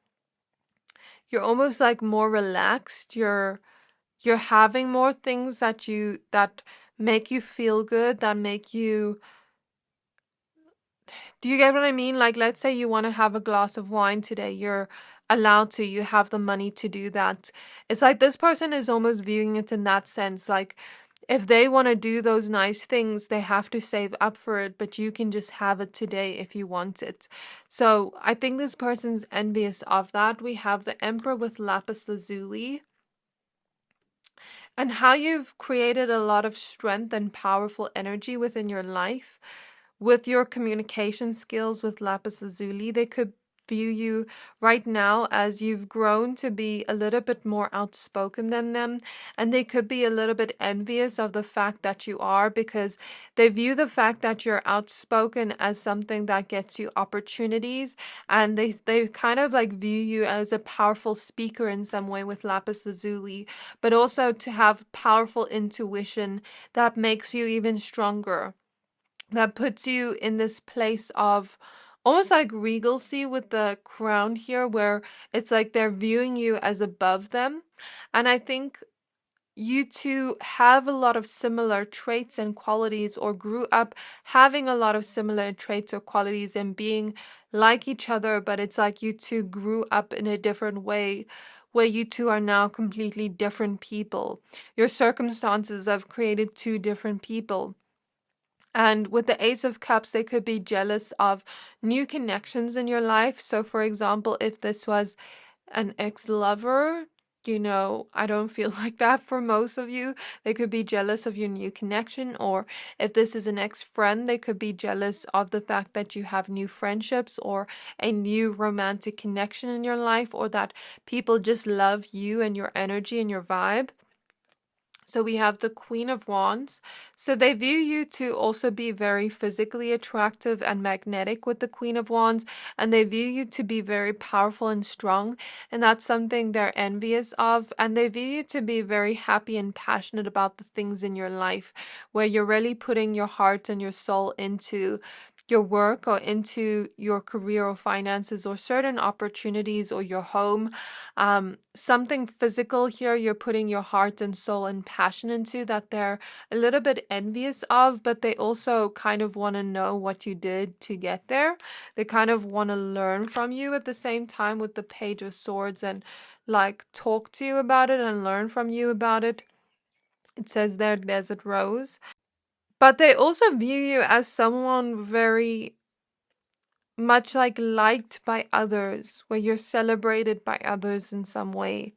[SPEAKER 1] you're almost like more relaxed. You're having more things that make you feel good, that make you. Do you get what I mean? Like, let's say you want to have a glass of wine today. You're allowed to, you have the money to do that. It's like this person is almost viewing it in that sense. Like, if they want to do those nice things, they have to save up for it, but you can just have it today if you want it. So I think this person's envious of that. We have the Emperor with lapis lazuli. And how you've created a lot of strength and powerful energy within your life with your communication skills with lapis lazuli. They could view you right now as you've grown to be a little bit more outspoken than them, and they could be a little bit envious of the fact that you are, because they view the fact that you're outspoken as something that gets you opportunities, and they kind of like view you as a powerful speaker in some way with lapis lazuli, but also to have powerful intuition that makes you even stronger, that puts you in this place of almost like regalcy with the crown here, where it's like they're viewing you as above them. And I think you two have a lot of similar traits and qualities, or grew up having a lot of similar traits or qualities and being like each other, but it's like you two grew up in a different way, where you two are now completely different people. Your circumstances have created two different people. And with the Ace of Cups, they could be jealous of new connections in your life. So, for example, if this was an ex-lover, I don't feel like that for most of you. They could be jealous of your new connection. Or if this is an ex-friend, they could be jealous of the fact that you have new friendships or a new romantic connection in your life, or that people just love you and your energy and your vibe. So we have the Queen of Wands. So they view you to also be very physically attractive and magnetic with the Queen of Wands. And they view you to be very powerful and strong. And that's something they're envious of. And they view you to be very happy and passionate about the things in your life, where you're really putting your heart and your soul into your work or into your career or finances or certain opportunities or your home. Something physical here you're putting your heart and soul and passion into, that they're a little bit envious of, but they also kind of want to know what you did to get there. They kind of want to learn from you at the same time with the Page of Swords, and like talk to you about it and learn from you about it. It says there, Desert Rose. But they also view you as someone very much like liked by others, where you're celebrated by others in some way.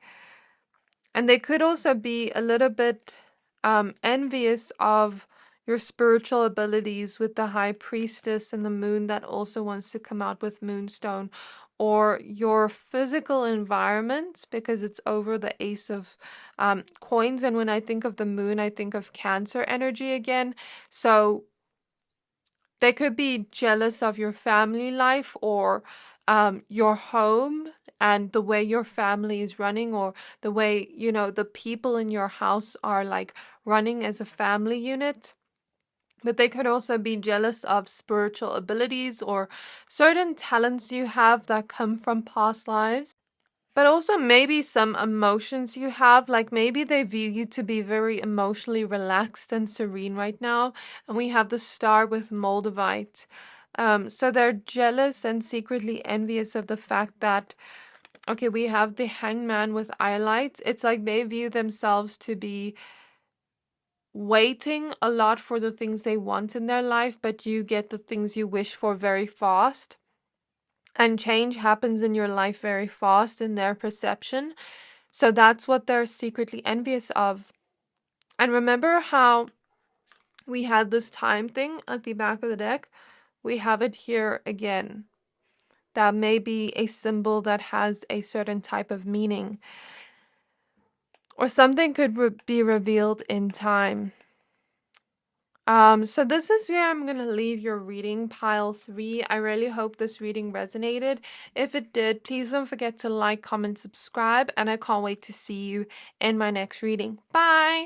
[SPEAKER 1] And they could also be a little bit envious of your spiritual abilities with the High Priestess and the Moon that also wants to come out with Moonstone, or your physical environment, because it's over the Ace of Coins. And when I think of the Moon, I think of Cancer energy again. So they could be jealous of your family life, or your home and the way your family is running, or the way, the people in your house are like running as a family unit. But they could also be jealous of spiritual abilities or certain talents you have that come from past lives. But also maybe some emotions you have, like maybe they view you to be very emotionally relaxed and serene right now. And we have the Star with Moldavite. So they're jealous and secretly envious of the fact that, okay, we have the Hangman with Iolite. It's like they view themselves to be waiting a lot for the things they want in their life, but you get the things you wish for very fast. And change happens in your life very fast in their perception. So that's what they're secretly envious of. And remember how we had this time thing at the back of the deck? We have it here again. That may be a symbol that has a certain type of meaning. Or something could be revealed in time. So this is where I'm going to leave your reading, pile 3. I really hope this reading resonated. If it did, please don't forget to like, comment, subscribe, and I can't wait to see you in my next reading. Bye!